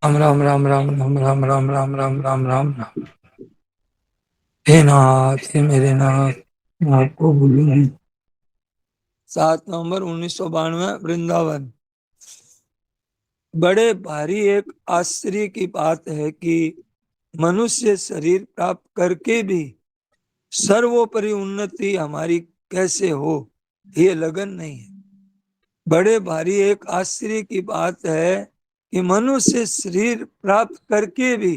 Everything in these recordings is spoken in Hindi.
राम राम राम राम राम राम राम राम राम राम राम राम। हे नाथ, हे मेरे नाथ, मैं आपको भूलूं नहीं। 7 नवंबर 1992, वृंदावन। बड़े भारी एक आश्चर्य की बात है कि मनुष्य शरीर प्राप्त करके भी सर्वोपरि उन्नति हमारी कैसे हो, ये लगन नहीं है। बड़े भारी एक आश्चर्य की बात है कि मनुष्य शरीर प्राप्त करके भी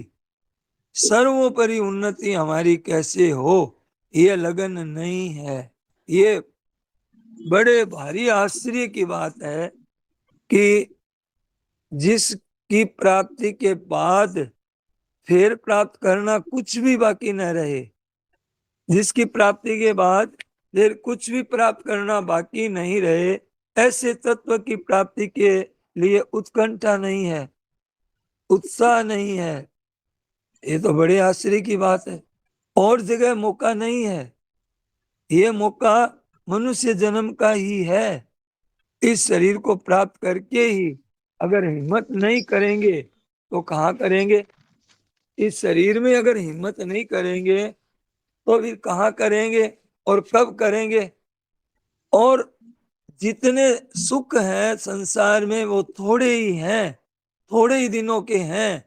सर्वोपरि उन्नति हमारी कैसे हो, ये लगन नहीं है। ये बड़े भारी आश्चर्य की बात है कि जिसकी प्राप्ति के बाद फिर प्राप्त करना कुछ भी बाकी न रहे, जिसकी प्राप्ति के बाद फिर कुछ भी प्राप्त करना बाकी नहीं रहे, ऐसे तत्व की प्राप्ति के लिए उत्कंठा नहीं है, उत्साह नहीं है। ये तो बड़े आश्चर्य की बात है। और जगह मौका नहीं है, ये मौका मनुष्य जन्म का ही है। इस शरीर को प्राप्त करके ही अगर हिम्मत नहीं करेंगे तो कहाँ करेंगे? इस शरीर में अगर हिम्मत नहीं करेंगे तो फिर कहाँ करेंगे और कब करेंगे? और जितने सुख हैं संसार में वो थोड़े ही हैं, थोड़े ही दिनों के हैं।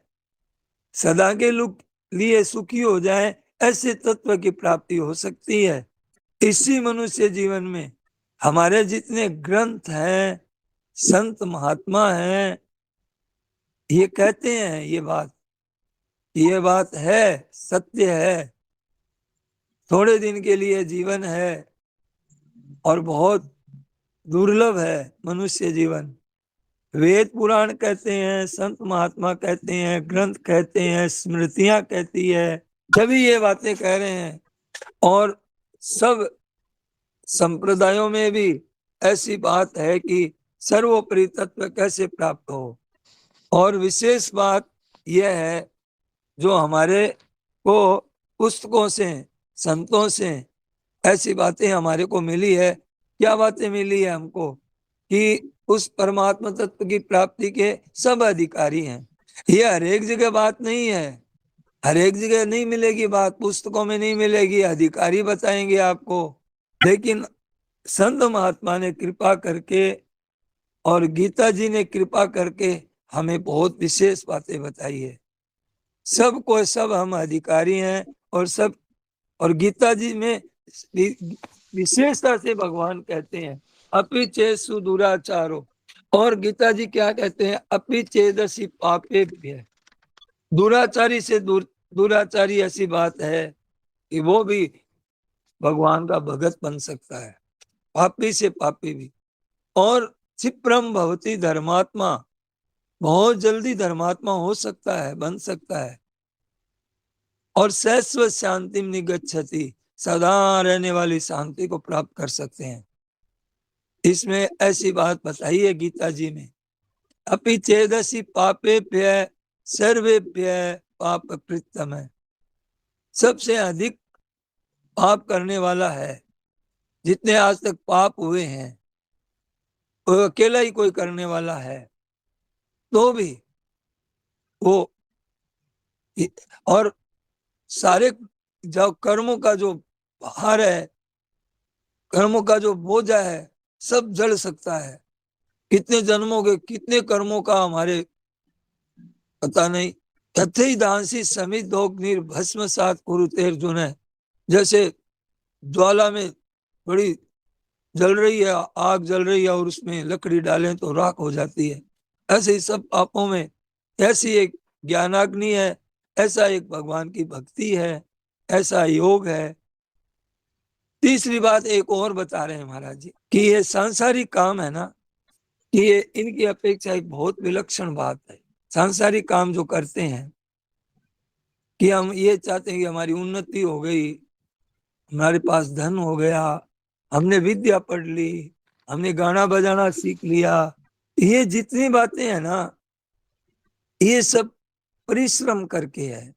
सदा के लिए सुखी हो जाए, ऐसे तत्व की प्राप्ति हो सकती है। इसी मनुष्य जीवन में हमारे जितने ग्रंथ हैं, संत महात्मा हैं, ये कहते हैं ये बात है, सत्य है। थोड़े दिन के लिए जीवन है और बहुत दुर्लभ है मनुष्य जीवन। वेद पुराण कहते हैं, संत महात्मा कहते हैं, ग्रंथ कहते हैं, स्मृतियां कहती है, सभी ये बातें कह रहे हैं। और सब संप्रदायों में भी ऐसी बात है कि सर्वोपरि तत्व कैसे प्राप्त हो। और विशेष बात यह है जो हमारे को पुस्तकों से, संतों से ऐसी बातें हमारे को मिली है। क्या बातें मिली है हमको? कि उस परमात्मा तत्व की प्राप्ति के सब अधिकारी हैं। ये हर एक जगह बात नहीं है, हर एक जगह नहीं मिलेगी बात, पुस्तकों में नहीं मिलेगी, अधिकारी बताएंगे आपको। लेकिन संत महात्मा ने कृपा करके और गीता जी ने कृपा करके हमें बहुत विशेष बातें बताई है। सब को सब हम अधिकारी हैं और सब। और गीता जी में विशेषता से भगवान कहते हैं अपि चेसु दुराचारो। और गीता जी क्या कहते हैं? अपि चेदसि पापेभ्य। दुराचारी से दुराचारी ऐसी बात है कि वो भी भगवान का भगत बन सकता है, पापी से पापी भी। और क्षिप्रम भवति धर्मात्मा, बहुत जल्दी धर्मात्मा हो सकता है, बन सकता है। और शाश्वत शांति निगच्छति, सदा रहने वाली शांति को प्राप्त कर सकते हैं। इसमें ऐसी बात बताई है गीता जी में, अपि चेदसि पापेभ्य सर्वेभ्य पाप कृतम है। सबसे अधिक पाप करने वाला है, जितने आज तक पाप हुए हैं वो अकेला ही कोई करने वाला है, तो भी वो। और सारे जो कर्मों का जो भार है, कर्मों का जो बोझा है, सब जड़ सकता है। कितने जन्मों के कितने कर्मों का हमारे पता नहीं। तथे दांसी समित दोग्निर भस्म सात कुरुते अर्जुन है। जैसे ज्वाला में बड़ी जल रही है, आग जल रही है और उसमें लकड़ी डालें तो राख हो जाती है। ऐसे ही सब पापों में ऐसी एक ज्ञानाग्नि है, ऐसा एक भगवान की भक्ति है, ऐसा योग है। तीसरी बात एक और बता रहे हैं महाराज जी कि ये सांसारिक काम है ना, कि ये इनकी अपेक्षा एक बहुत विलक्षण बात है। सांसारिक काम जो करते हैं कि हम ये चाहते हैं कि हमारी उन्नति हो गई, हमारे पास धन हो गया, हमने विद्या पढ़ ली, हमने गाना बजाना सीख लिया, ये जितनी बातें हैं ना, ये सब परिश्रम करके है,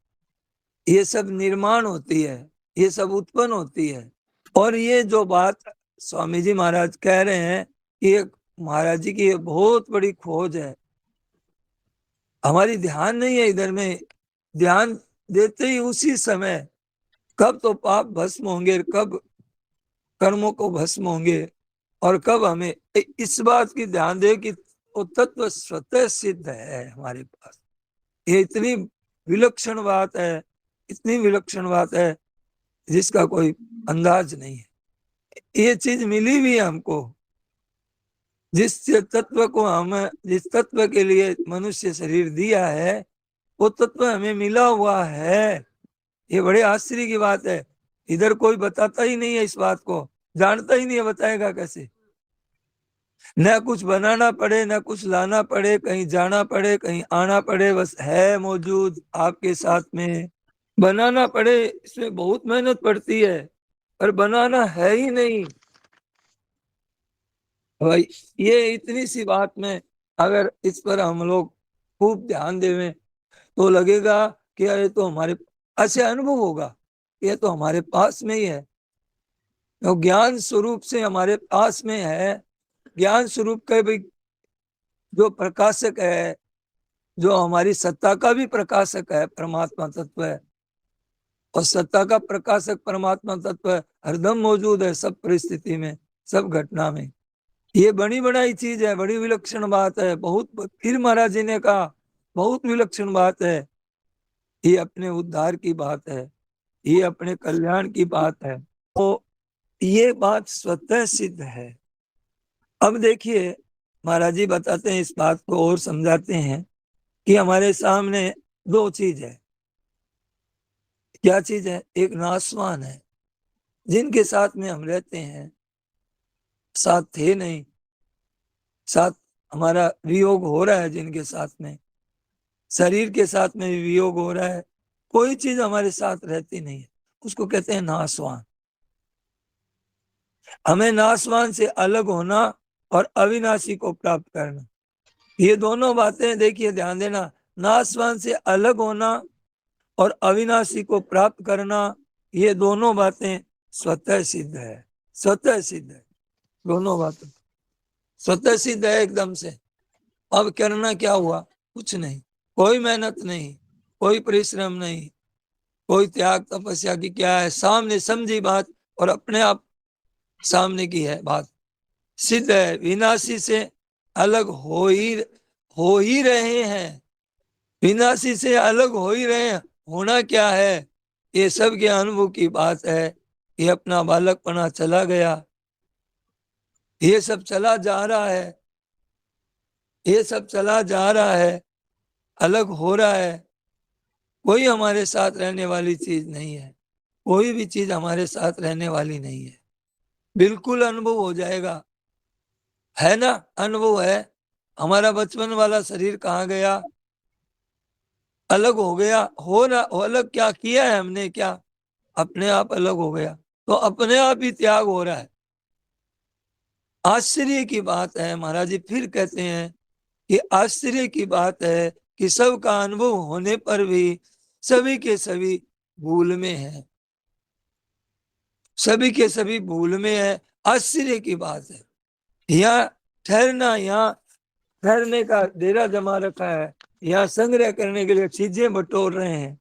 ये सब निर्माण होती है, ये सब उत्पन्न होती है। और ये जो बात स्वामी जी महाराज कह रहे हैं कि महाराज जी की ये बहुत बड़ी खोज है। हमारी ध्यान नहीं है इधर में। ध्यान देते ही उसी समय कब तो पाप भस्म होंगे, कब कर्मों को भस्म होंगे, और कब हमें इस बात की ध्यान दे कि वो तत्व स्वतः सिद्ध है हमारे पास। ये इतनी विलक्षण बात है, इतनी विलक्षण बात है जिसका कोई अंदाज नहीं है। ये चीज मिली भी है हमको, जिस तत्व को हम, जिस तत्व के लिए मनुष्य शरीर दिया है, वो तत्व हमें मिला हुआ है। ये बड़े आश्चर्य की बात है। इधर कोई बताता ही नहीं है इस बात को, जानता ही नहीं है, बताएगा कैसे। न कुछ बनाना पड़े, न कुछ लाना पड़े, कहीं जाना पड़े, कहीं आना पड़े, बस है मौजूद आपके साथ में। बनाना पड़े इसमें बहुत मेहनत पड़ती है, पर बनाना है ही नहीं भाई। ये इतनी सी बात में अगर इस पर हम लोग खूब ध्यान देवें तो लगेगा कि ये तो हमारे, ऐसे अनुभव होगा ये तो हमारे पास में ही है, तो ज्ञान स्वरूप से हमारे पास में है। ज्ञान स्वरूप का भी जो प्रकाशक है, जो हमारी सत्ता का भी प्रकाशक है, परमात्मा तत्व है। और सत्ता का प्रकाशक परमात्मा तत्व है, हरदम मौजूद है सब परिस्थिति में, सब घटना में। ये बड़ी बड़ाई चीज है, बड़ी विलक्षण बात है। बहुत फिर महाराज जी ने कहा बहुत विलक्षण बात है। ये अपने उद्धार की बात है, ये अपने कल्याण की बात है, तो ये बात स्वतः सिद्ध है। अब देखिए महाराज जी बताते हैं इस बात को और समझाते हैं कि हमारे सामने दो चीज है। क्या चीज है? एक नासवान है जिनके साथ में हम रहते हैं, साथ थे नहीं, साथ हमारा वियोग हो रहा है, जिनके साथ में शरीर के साथ में भी वियोग हो रहा है, कोई चीज हमारे साथ रहती नहीं है, उसको कहते हैं नासवान। हमें नासवान से अलग होना और अविनाशी को प्राप्त करना, ये दोनों बातें देखिए ध्यान देना। नासवान से अलग होना और अविनाशी को प्राप्त करना, ये दोनों बातें स्वतः सिद्ध है, स्वतः सिद्ध है। दोनों बातें स्वतः सिद्ध है एकदम से। अब करना क्या हुआ? कुछ नहीं, कोई मेहनत नहीं, कोई परिश्रम नहीं, कोई त्याग तपस्या की क्या है, सामने समझी बात और अपने आप सामने की है बात, सिद्ध है। विनाशी से अलग हो ही रहे हैं, विनाशी से अलग हो ही रहे हैं। होना क्या है? ये सब के अनुभव की बात है। ये अपना बालकपना चला गया, ये सब चला जा रहा है, ये सब चला जा रहा है, अलग हो रहा है। कोई हमारे साथ रहने वाली चीज नहीं है, कोई भी चीज हमारे साथ रहने वाली नहीं है। बिल्कुल अनुभव हो जाएगा, है ना? अनुभव है। हमारा बचपन वाला शरीर कहाँ गया? अलग हो गया। हो ना, अलग क्या किया है हमने? क्या अपने आप अलग हो गया? तो अपने आप ही त्याग हो रहा है। आश्चर्य की बात है, महाराज जी फिर कहते हैं कि आश्चर्य की बात है कि सबका अनुभव होने पर भी सभी के सभी भूल में है, सभी के सभी भूल में है। आश्चर्य की बात है। यहाँ ठहरना, यहाँ ठहरने का डेरा जमा रखा है, यहाँ संग्रह करने के लिए चीजें बटोर रहे हैं,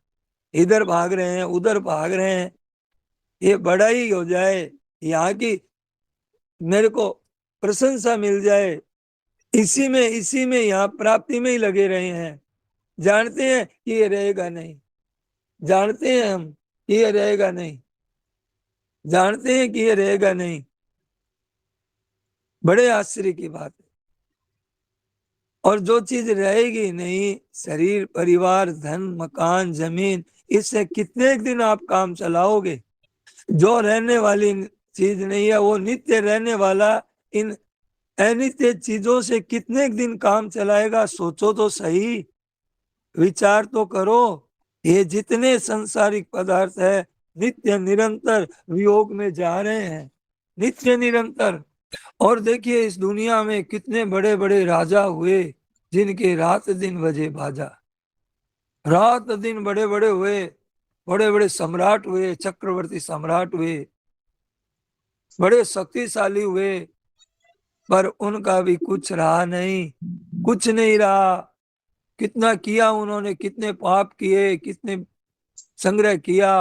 इधर भाग रहे हैं, उधर भाग रहे हैं। ये बड़ा ही हो जाए, यहाँ की मेरे को प्रशंसा मिल जाए, इसी में यहाँ प्राप्ति में ही लगे रहे हैं। जानते हैं कि ये रहेगा नहीं, जानते हैं हम कि ये रहेगा नहीं, जानते हैं कि ये रहेगा नहीं। बड़े आश्चर्य की बात है। और जो चीज रहेगी नहीं, शरीर, परिवार, धन, मकान, जमीन, इससे कितने दिन आप काम चलाओगे? जो रहने वाली चीज नहीं है, वो नित्य रहने वाला इन अनित्य चीजों से कितने दिन काम चलाएगा? सोचो तो सही, विचार तो करो। ये जितने सांसारिक पदार्थ है नित्य निरंतर वियोग में जा रहे हैं, नित्य निरंतर। और देखिए इस दुनिया में कितने बड़े बड़े राजा हुए जिनके रात दिन बजे बाजा, रात दिन बड़े बड़े हुए, बड़े बड़े सम्राट हुए, चक्रवर्ती सम्राट हुए, बड़े शक्तिशाली हुए, पर उनका भी कुछ रहा नहीं, कुछ नहीं रहा। कितना किया उन्होंने, कितने पाप किए, कितने संग्रह किया,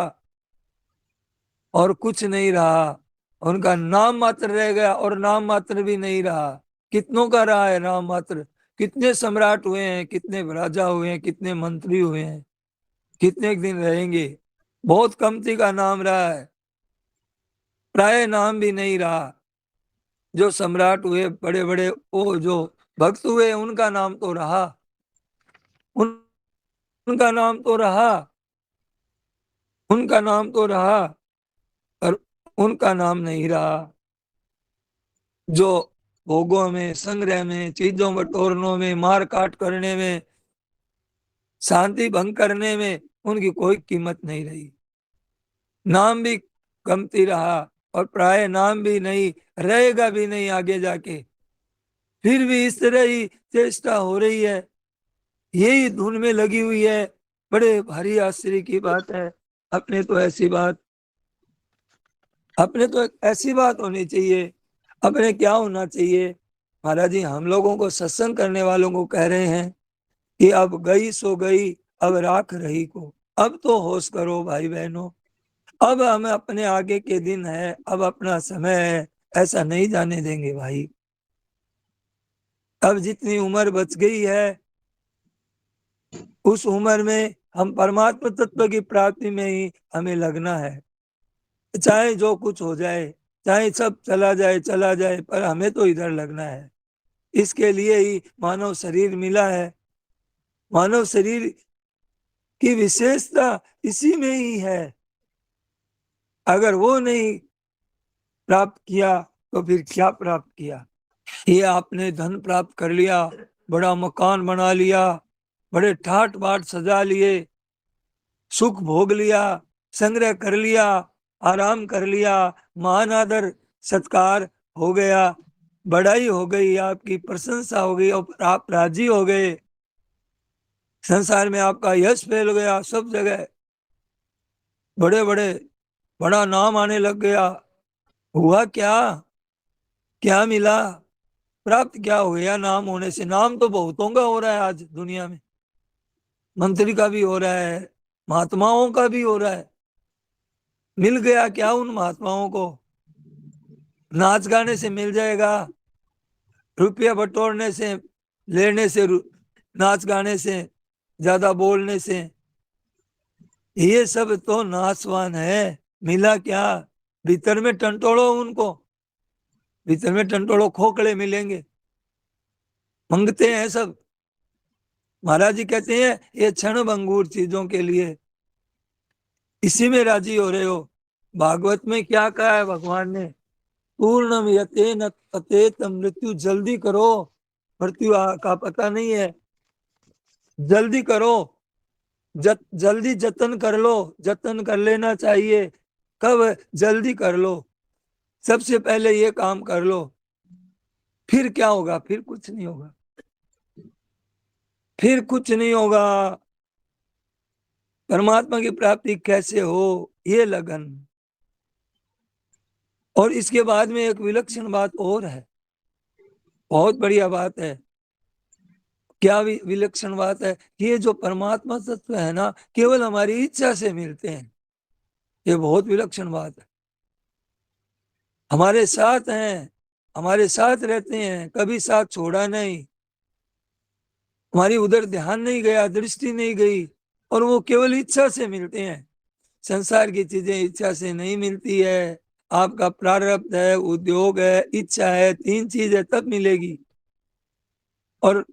और कुछ नहीं रहा। उनका नाम मात्र रह गया, और नाम मात्र भी नहीं रहा। कितनों का रहा है नाम मात्र? कितने सम्राट हुए हैं, कितने राजा हुए हैं, कितने मंत्री हुए हैं, कितने दिन रहेंगे? बहुत कमती का नाम रहा है, प्राय नाम भी नहीं रहा। जो सम्राट हुए बड़े बड़े, वो जो भक्त हुए, उनका नाम तो रहा, उनका नाम तो रहा, उनका नाम तो रहा, पर उनका नाम नहीं रहा। जो भोगों में, संग्रह में, चीजों बटोरने में, मार काट करने में, शांति भंग करने में उनकी कोई कीमत नहीं रही। नाम भी कमती रहा, और प्राय नाम भी नहीं रहेगा, भी नहीं आगे जाके। फिर भी इस तरह ही चेष्टा हो रही है, यही धुन में लगी हुई है। बड़े भारी आश्चर्य की बात है। अपने तो ऐसी बात अपने तो एक ऐसी बात होनी चाहिए। अपने क्या होना चाहिए? महाराज जी हम लोगों को, सत्संग करने वालों को कह रहे हैं कि अब गई सो गई, अब राख रही को। अब तो होश करो भाई बहनों। अब हम अपने आगे के दिन है, अब अपना समय है, ऐसा नहीं जाने देंगे भाई। अब जितनी उम्र बच गई है, उस उम्र में हम परमात्मा तत्व की प्राप्ति में ही हमें लगना है। चाहे जो कुछ हो जाए, चाहे सब चला जाए चला जाए, पर हमें तो इधर लगना है। इसके लिए ही मानव शरीर मिला है। मानव शरीर की विशेषता इसी में ही है। अगर वो नहीं प्राप्त किया तो फिर क्या प्राप्त किया? ये आपने धन प्राप्त कर लिया, बड़ा मकान बना लिया, बड़े ठाट बाट सजा लिए, सुख भोग लिया, संग्रह कर लिया, आराम कर लिया, महान आदर सत्कार हो गया, बड़ाई हो गई, आपकी प्रशंसा हो गई, और आप राजी हो गए। संसार में आपका यश फैल गया, सब जगह बड़े बड़े बड़ा नाम आने लग गया। हुआ क्या? क्या मिला? प्राप्त क्या हो गया नाम होने से? नाम तो बहुतों का हो रहा है आज दुनिया में। मंत्री का भी हो रहा है, महात्माओं का भी हो रहा है। मिल गया क्या उन महात्माओं को? नाच गाने से मिल जाएगा, रुपया बटोरने से, लेने से, नाच गाने से, ज्यादा बोलने से? ये सब तो नाशवान है। मिला क्या? भीतर में टंटोड़ो उनको, भीतर में टंटोड़ो खोखले मिलेंगे, मंगते हैं सब। महाराज जी कहते हैं ये क्षण भंगुर चीजों के लिए इसी में राजी हो रहे हो। भागवत में क्या कहा है भगवान ने? पूर्णम यते न ततेत, मृत्यु जल्दी करो, मृत्यु का पता नहीं है, जल्दी करो। जल्दी जतन कर लो, जतन कर लेना चाहिए। कब? जल्दी कर लो, सबसे पहले ये काम कर लो। फिर क्या होगा? फिर कुछ नहीं होगा, फिर कुछ नहीं होगा। परमात्मा की प्राप्ति कैसे हो? ये लगन। और इसके बाद में एक विलक्षण बात और है, बहुत बढ़िया बात है। क्या विलक्षण बात है? ये जो परमात्मा तत्व है ना, केवल हमारी इच्छा से मिलते हैं। ये बहुत विलक्षण बात है। हमारे साथ हैं, हमारे साथ रहते हैं, कभी साथ छोड़ा नहीं। हमारी उधर ध्यान नहीं गया, दृष्टि नहीं गई, और वो केवल इच्छा से मिलते हैं। संसार की चीजें इच्छा से नहीं मिलती है। आपका प्रारब्ध है, उद्योग है, इच्छा है, तीन चीज है तब मिलेगी। और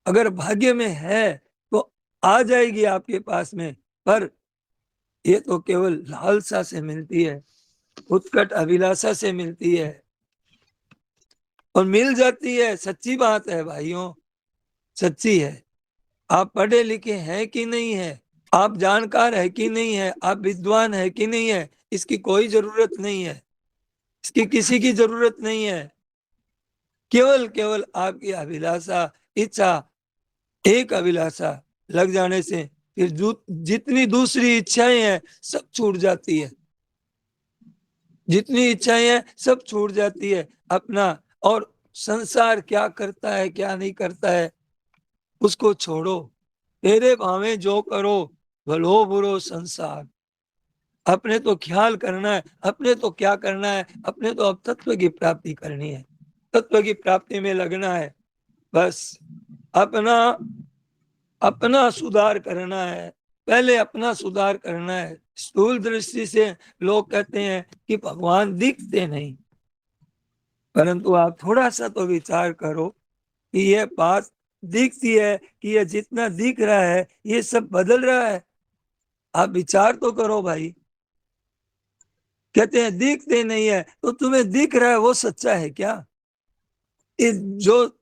अगर भाग्य में है तो आ जाएगी आपके पास में। पर ये तो केवल लालसा से मिलती है, उत्कट अभिलाषा से मिलती है, और मिल जाती है। सच्ची बात है भाइयों, सच्ची है। आप पढ़े लिखे हैं कि नहीं है, आप जानकार है कि नहीं है, आप विद्वान है कि नहीं है, इसकी कोई जरूरत नहीं है, इसकी किसी की जरूरत नहीं है। केवल केवल आपकी अभिलाषा, इच्छा, एक अभिलाषा लग जाने से फिर जितनी दूसरी इच्छाएं हैं सब छूट जाती है। जितनी इच्छाएं हैं सब छूट जाती है अपना। और संसार क्या करता है क्या नहीं करता है, उसको छोड़ो। तेरे भावे जो करो, भलो बुरो संसार। अपने तो ख्याल करना है, अपने तो क्या करना है, अपने तो अब तत्व की प्राप्ति करनी है, तत्व की प्राप्ति में लगना है। बस अपना अपना सुधार करना है, पहले अपना सुधार करना है। स्थूल दृष्टि से लोग कहते हैं कि भगवान दिखते नहीं, परंतु आप थोड़ा सा तो विचार करो कि यह बात दिखती है कि यह जितना दिख रहा है ये सब बदल रहा है। आप विचार तो करो भाई। कहते हैं दिखते नहीं है, तो तुम्हें दिख रहा है वो सच्चा है क्या? जो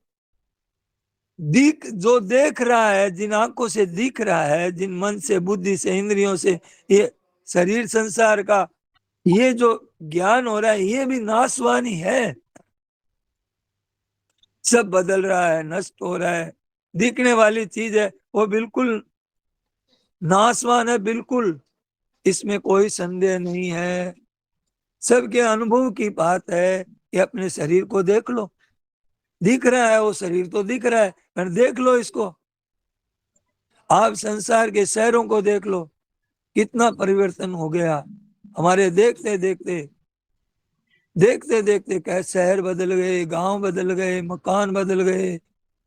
जो देख रहा है, जिन आंखों से दिख रहा है, जिन मन से, बुद्धि से, इंद्रियों से, ये शरीर संसार का ये जो ज्ञान हो रहा है ये भी नाशवान ही है। सब बदल रहा है, नष्ट हो रहा है। दिखने वाली चीज है वो बिल्कुल नाशवान है, बिल्कुल, इसमें कोई संदेह नहीं है। सबके अनुभव की बात है कि अपने शरीर को देख लो, दिख रहा है वो शरीर तो दिख रहा है, पर देख लो इसको। आप संसार के शहरों को देख लो, कितना परिवर्तन हो गया हमारे देखते देखते। देखते देखते क्या शहर बदल गए, गांव बदल गए, मकान बदल गए,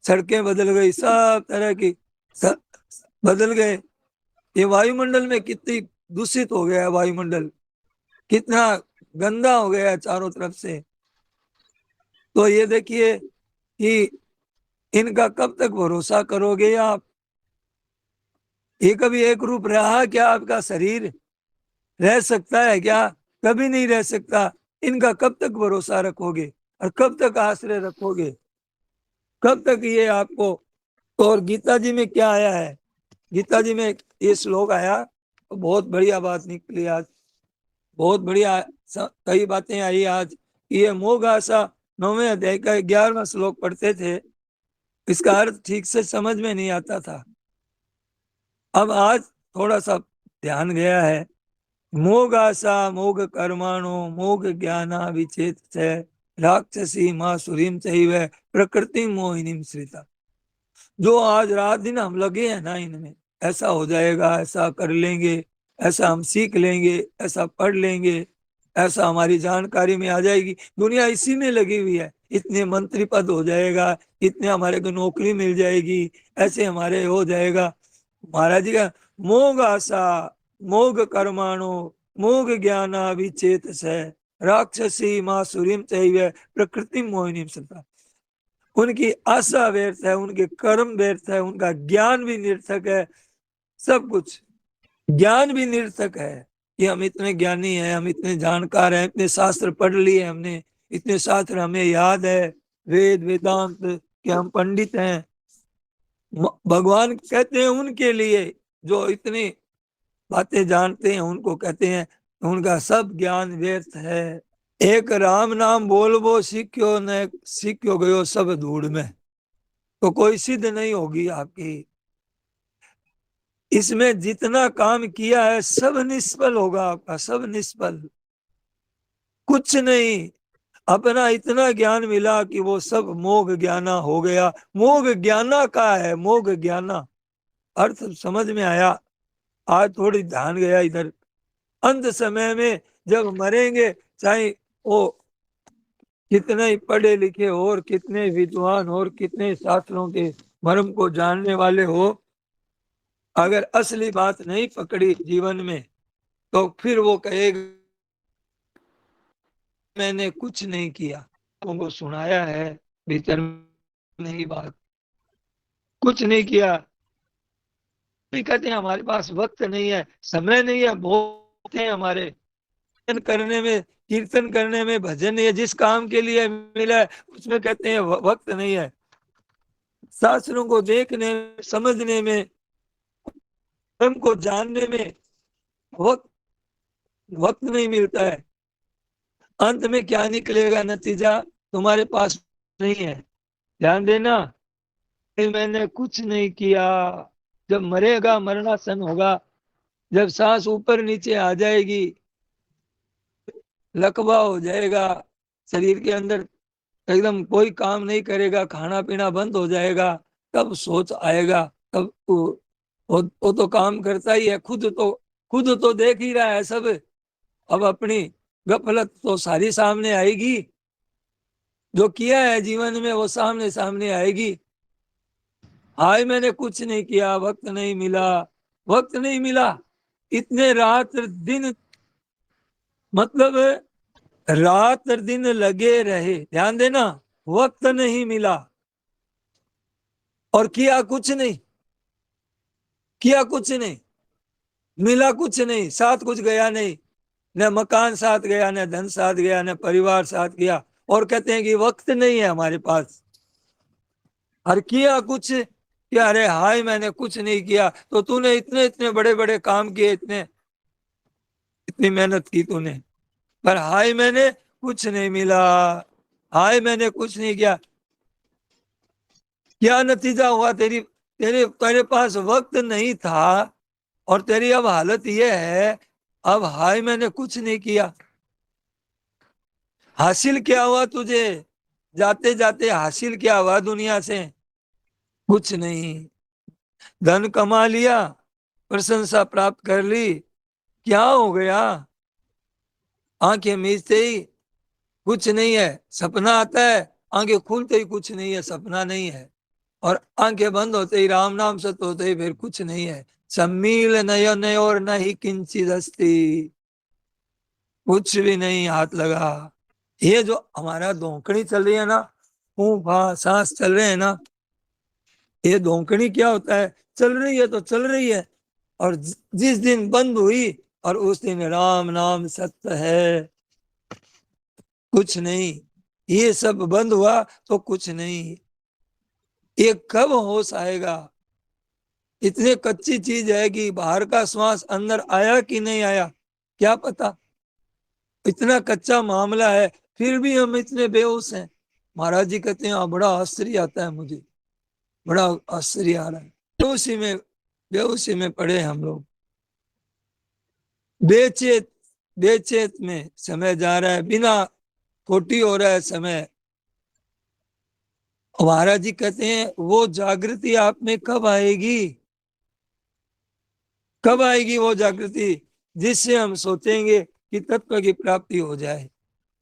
सड़कें बदल गई, सब तरह की सब बदल गए। ये वायुमंडल में कितनी दूषित हो गया है, वायुमंडल कितना गंदा हो गया है चारों तरफ से। तो ये देखिए कि इनका कब तक भरोसा करोगे आप? ये कभी एक रूप रहा क्या? आपका शरीर रह सकता है क्या? कभी नहीं रह सकता। इनका कब तक भरोसा रखोगे और कब तक आश्रय रखोगे? कब तक ये आपको? तो और गीता जी में क्या आया है? गीता जी में ये श्लोक आया तो बहुत बढ़िया बात निकली आज, बहुत बढ़िया कई बातें आई आज। ये मोह आशा 9वें अध्याय का 11वां श्लोक पढ़ते थे, इसका अर्थ ठीक से समझ में नहीं आता था। अब आज थोड़ा सा ध्यान गया है। मोग आशा मोग कर्माणो मोग ज्ञाना विचेत से राक्षसी मासुरीम चैव प्रकृति मोहिनी श्रिता। जो आज रात दिन हम लगे हैं ना इनमें, ऐसा हो जाएगा, ऐसा कर लेंगे, ऐसा हम सीख लेंगे, ऐसा पढ़ लेंगे, ऐसा हमारी जानकारी में आ जाएगी। दुनिया इसी में लगी हुई है, इतने मंत्री पद हो जाएगा, इतने हमारे को नौकरी मिल जाएगी, ऐसे हमारे हो जाएगा। महाराज जी का मोग आशा मोग कर्माणो मोग ज्ञाना विचेत से राक्षसी मासुरीम चैव प्रकृति मोहिनी सता। उनकी आशा व्यर्थ है, उनके कर्म व्यर्थ है, उनका ज्ञान भी निरर्थक है। सब कुछ ज्ञान भी निरर्थक है कि हम इतने ज्ञानी हैं, हम इतने जानकार हैं, इतने शास्त्र पढ़ लिए हमने, इतने शास्त्र हमें याद है, वेद वेदांत के हम पंडित हैं। भगवान कहते हैं उनके लिए जो इतनी बातें जानते हैं, उनको कहते हैं उनका सब ज्ञान व्यर्थ है। एक राम नाम बोलबो सीख्यो न सीख्यो गयो सब धूड़ में, तो कोई सिद्ध नहीं होगी आपकी। इसमें जितना काम किया है सब निष्फल होगा आपका, सब निष्फल, कुछ नहीं। अपना इतना ज्ञान मिला कि वो सब मोग ज्ञाना हो गया। मोग ज्ञाना का है, मोग ज्ञाना अर्थ समझ में आया। आज थोड़ी ध्यान गया इधर। अंत समय में जब मरेंगे, चाहे वो कितने ही पढ़े लिखे और कितने विद्वान और कितने शास्त्रों के मर्म को जानने वाले हो, अगर असली बात नहीं पकड़ी जीवन में तो फिर वो कहेगा मैंने कुछ नहीं किया। तुमको सुनाया है भीतर नहीं बात, कुछ नहीं किया। भी कहते हैं हमारे पास वक्त नहीं है, समय नहीं है, बहुत है हमारे करने में, कीर्तन करने में, भजन है, जिस काम के लिए मिला है उसमें कहते हैं वक्त नहीं है। शास्त्रों को देखने समझने में, धर्म को जानने में वक्त वक्त नहीं मिलता है। अंत में क्या निकलेगा नतीजा? तुम्हारे पास नहीं है, ध्यान देना। मैंने कुछ नहीं किया। जब मरेगा, मरणासन होगा, जब सांस ऊपर नीचे आ जाएगी, लकवा हो जाएगा शरीर के अंदर, एकदम कोई काम नहीं करेगा, खाना पीना बंद हो जाएगा, तब सोच आएगा, तब वो तो काम करता ही है, खुद तो देख ही रहा है सब। अब अपनी गफलत तो सारी सामने आएगी, जो किया है जीवन में वो सामने सामने आएगी। हाय मैंने कुछ नहीं किया, वक्त नहीं मिला, वक्त नहीं मिला, इतने रात दिन, मतलब रात दिन लगे रहे, ध्यान देना, वक्त नहीं मिला और किया कुछ नहीं, किया कुछ नहीं, मिला कुछ नहीं, साथ कुछ गया नहीं, न मकान साथ गया, न धन साथ गया, न परिवार साथ गया, और कहते हैं कि वक्त नहीं है हमारे पास। और किया कुछ कि अरे हाय मैंने कुछ नहीं किया, तो तूने इतने इतने बड़े बड़े काम किए, इतने इतनी मेहनत की तूने, पर हाय मैंने कुछ नहीं मिला, हाय मैंने कुछ नहीं किया। क्या नतीजा हुआ? तेरी तेरे तेरे पास वक्त नहीं था और तेरी अब हालत यह है, अब हाय मैंने कुछ नहीं किया। हासिल क्या हुआ तुझे? जाते जाते हासिल क्या हुआ दुनिया से? कुछ नहीं। धन कमा लिया, प्रशंसा प्राप्त कर ली, क्या हो गया? आंखें मीचते ही कुछ नहीं है, सपना आता है, आंखें खुलते ही कुछ नहीं है, सपना नहीं है, और आंखें बंद होते ही राम नाम सत होते ही फिर कुछ नहीं है। सम्मील नयन और न ही किंचित हस्ती, कुछ भी नहीं हाथ लगा। ये जो हमारा धोखड़ी चल रही है ना, फूं फा सांस चल रहे हैं ना, ये धोखड़ी क्या होता है? चल रही है तो चल रही है, और जिस दिन बंद हुई और उस दिन राम नाम सत्य है, कुछ नहीं। ये सब बंद हुआ तो कुछ नहीं। ये कब होश आएगा? इतने कच्ची चीज है कि बाहर का श्वास अंदर आया कि नहीं आया क्या पता, इतना कच्चा मामला है, फिर भी हम इतने बेहोश हैं। महाराज जी कहते हैं बड़ा आश्चर्य आता है मुझे, बड़ा आश्चर्य आ रहा है। बेहोशी में पड़े हम लोग, बेचेत बेचेत में समय जा रहा है, बिना खोटी हो रहा है समय। महाराज जी कहते हैं वो जागृति आप में कब आएगी? कब आएगी वो जागृति? जिससे हम सोचेंगे कि तत्व की प्राप्ति हो जाए,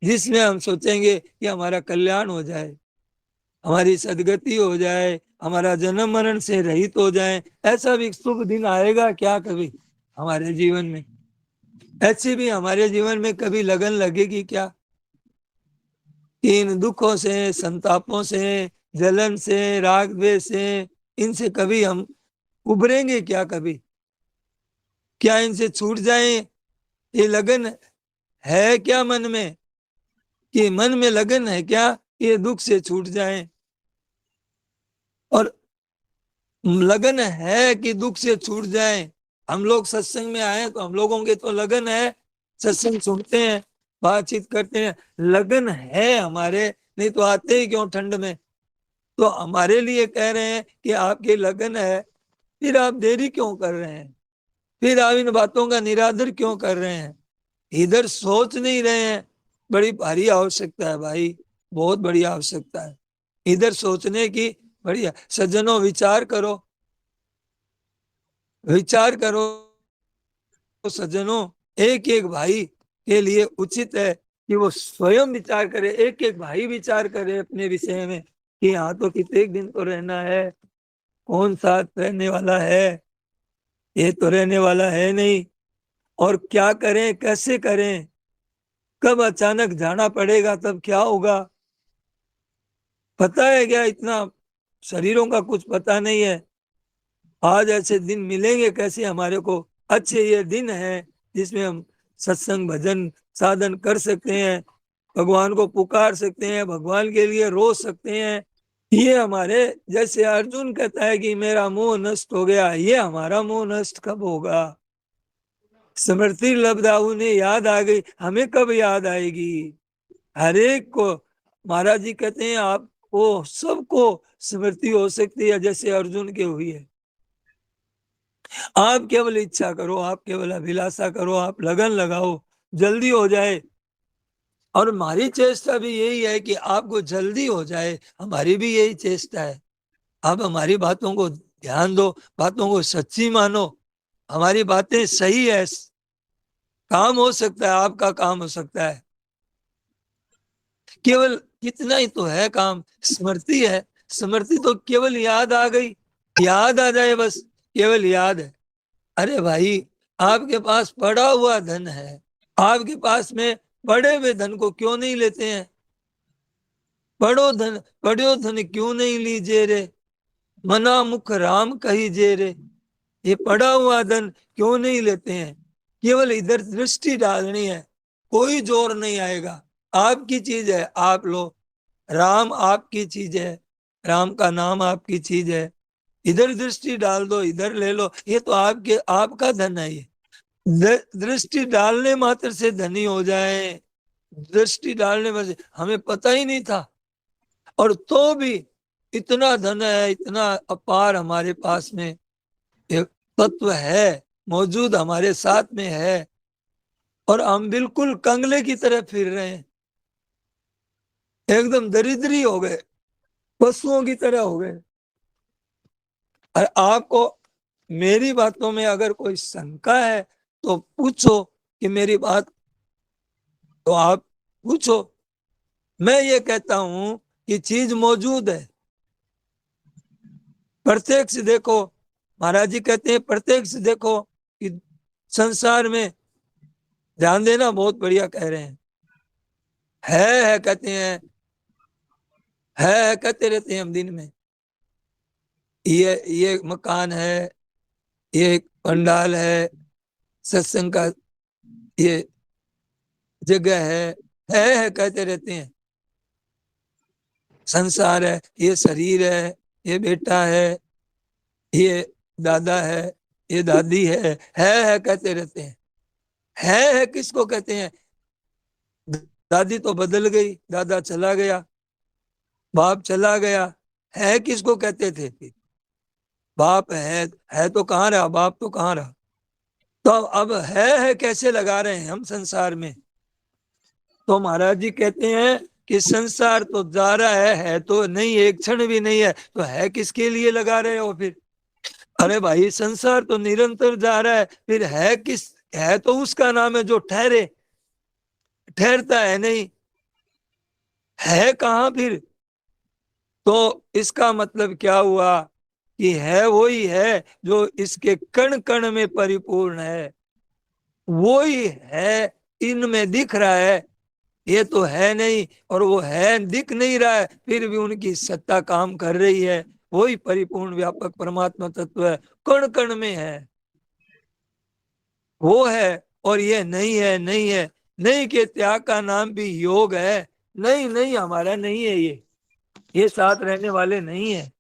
जिसमें हम सोचेंगे कि हमारा कल्याण हो जाए, हमारी सदगति हो जाए, हमारा जन्म मरण से रहित हो जाए। ऐसा भी शुभ दिन आएगा क्या कभी हमारे जीवन में? ऐसी भी हमारे जीवन में कभी लगन लगेगी क्या? इन दुखों से, संतापों से, जलन से, राग द्वेष से, इनसे कभी हम उभरेंगे क्या कभी? क्या इनसे छूट जाए? ये लगन है क्या मन में? कि मन में लगन है क्या ये दुख से छूट जाए? और लगन है कि दुख से छूट जाए? हम लोग सत्संग में आए तो हम लोगों के तो लगन है, सत्संग सुनते हैं, बातचीत करते हैं, लगन है हमारे, नहीं तो आते ही क्यों ठंड में? तो हमारे लिए कह रहे हैं कि आपकी लगन है, फिर आप देरी क्यों कर रहे हैं? फिर आप इन बातों का निरादर क्यों कर रहे हैं? इधर सोच नहीं रहे हैं। बड़ी भारी आवश्यकता है भाई, बहुत बड़ी आवश्यकता है इधर सोचने की। बढ़िया सज्जनों, विचार करो, विचार करो सज्जनों। एक एक भाई के लिए उचित है कि वो स्वयं विचार करे, एक एक भाई विचार करे अपने विषय में कि हाँ तो कितने दिन तो रहना है, कौन साथ रहने वाला है, ये तो रहने वाला है नहीं, और क्या करें, कैसे करें, कब अचानक जाना पड़ेगा, तब क्या होगा, पता है क्या? इतना शरीरों का कुछ पता नहीं है। आज ऐसे दिन मिलेंगे कैसे हमारे को? अच्छे ये दिन है जिसमें हम सत्संग भजन साधन कर सकते हैं, भगवान को पुकार सकते हैं, भगवान के लिए रो सकते हैं। ये हमारे, जैसे अर्जुन कहता है कि मेरा मोह नष्ट हो गया, ये हमारा मोह नष्ट कब होगा? स्मृति लब्धाऊ ने याद आ गई, हमें कब याद आएगी? हर एक को महाराज जी कहते हैं आपको सबको स्मृति हो सकती है जैसे अर्जुन के हुई है। आप केवल इच्छा करो, आप केवल अभिलाषा करो, आप लगन लगाओ, जल्दी हो जाए। और हमारी चेष्टा भी यही है कि आपको जल्दी हो जाए, हमारी भी यही चेष्टा है। आप हमारी बातों को ध्यान दो, बातों को सच्ची मानो, हमारी बातें सही है, काम हो सकता है, आपका काम हो सकता है, केवल इतना ही तो है काम, स्मृति है। स्मृति तो केवल याद आ गई, याद आ जाए बस, केवल याद है। अरे भाई, आपके पास पड़ा हुआ धन है, आपके पास में पड़े हुए धन को क्यों नहीं लेते हैं? पड़ो धन क्यों नहीं लीजे रे, मना मुख राम कही जे रे। ये पड़ा हुआ धन क्यों नहीं लेते हैं? केवल इधर दृष्टि डालनी है, कोई जोर नहीं आएगा। आपकी चीज है, आप लो। राम आपकी चीज है, राम का नाम आपकी चीज है। इधर दृष्टि डाल दो, इधर ले लो, ये तो आपके आपका धन है। ये दृष्टि डालने मात्र से धनी हो जाए, दृष्टि डालने में से हमें पता ही नहीं था, और तो भी इतना धन है, इतना अपार हमारे पास में एक तत्व है, मौजूद हमारे साथ में है, और हम बिल्कुल कंगले की तरह फिर रहे हैं, एकदम दरिद्री हो गए, पशुओं की तरह हो गए। और आपको मेरी बातों में अगर कोई शंका है तो पूछो, कि मेरी बात तो आप पूछो। मैं ये कहता हूं कि चीज मौजूद है, प्रत्यक्ष देखो। महाराज जी कहते हैं प्रत्यक्ष देखो कि संसार में, ध्यान देना, बहुत बढ़िया कह रहे हैं। है कहते हैं, है कहते रहते हैं हम दिन में। ये मकान है, ये पंडाल है, सत्संग का ये जगह है कहते रहते हैं। संसार है, ये शरीर है, ये बेटा है, ये दादा है, ये दादी है कहते रहते हैं। है किसको कहते हैं? दादी तो बदल गई, दादा चला गया, बाप चला गया, है किसको कहते थे फिर? बाप है तो कहाँ रहा, बाप तो कहाँ रहा? तो अब है कैसे लगा रहे हैं हम संसार में? तो महाराज जी कहते हैं कि संसार तो जा रहा है तो नहीं, एक क्षण भी नहीं है, तो है किसके लिए लगा रहे हो फिर? अरे भाई, संसार तो निरंतर जा रहा है, फिर है किस? है तो उसका नाम है जो ठहरे, ठहरता है नहीं, है कहाँ फिर? तो इसका मतलब क्या हुआ कि है वही है जो इसके कण कण में परिपूर्ण है, वो ही है, इनमें दिख रहा है। ये तो है नहीं, और वो है दिख नहीं रहा है, फिर भी उनकी सत्ता काम कर रही है। वही परिपूर्ण व्यापक परमात्मा तत्व है, कण कण में है, वो है। और ये नहीं है, नहीं है, नहीं के त्याग का नाम भी योग है। नहीं नहीं, हमारा नहीं है ये साथ रहने वाले नहीं है,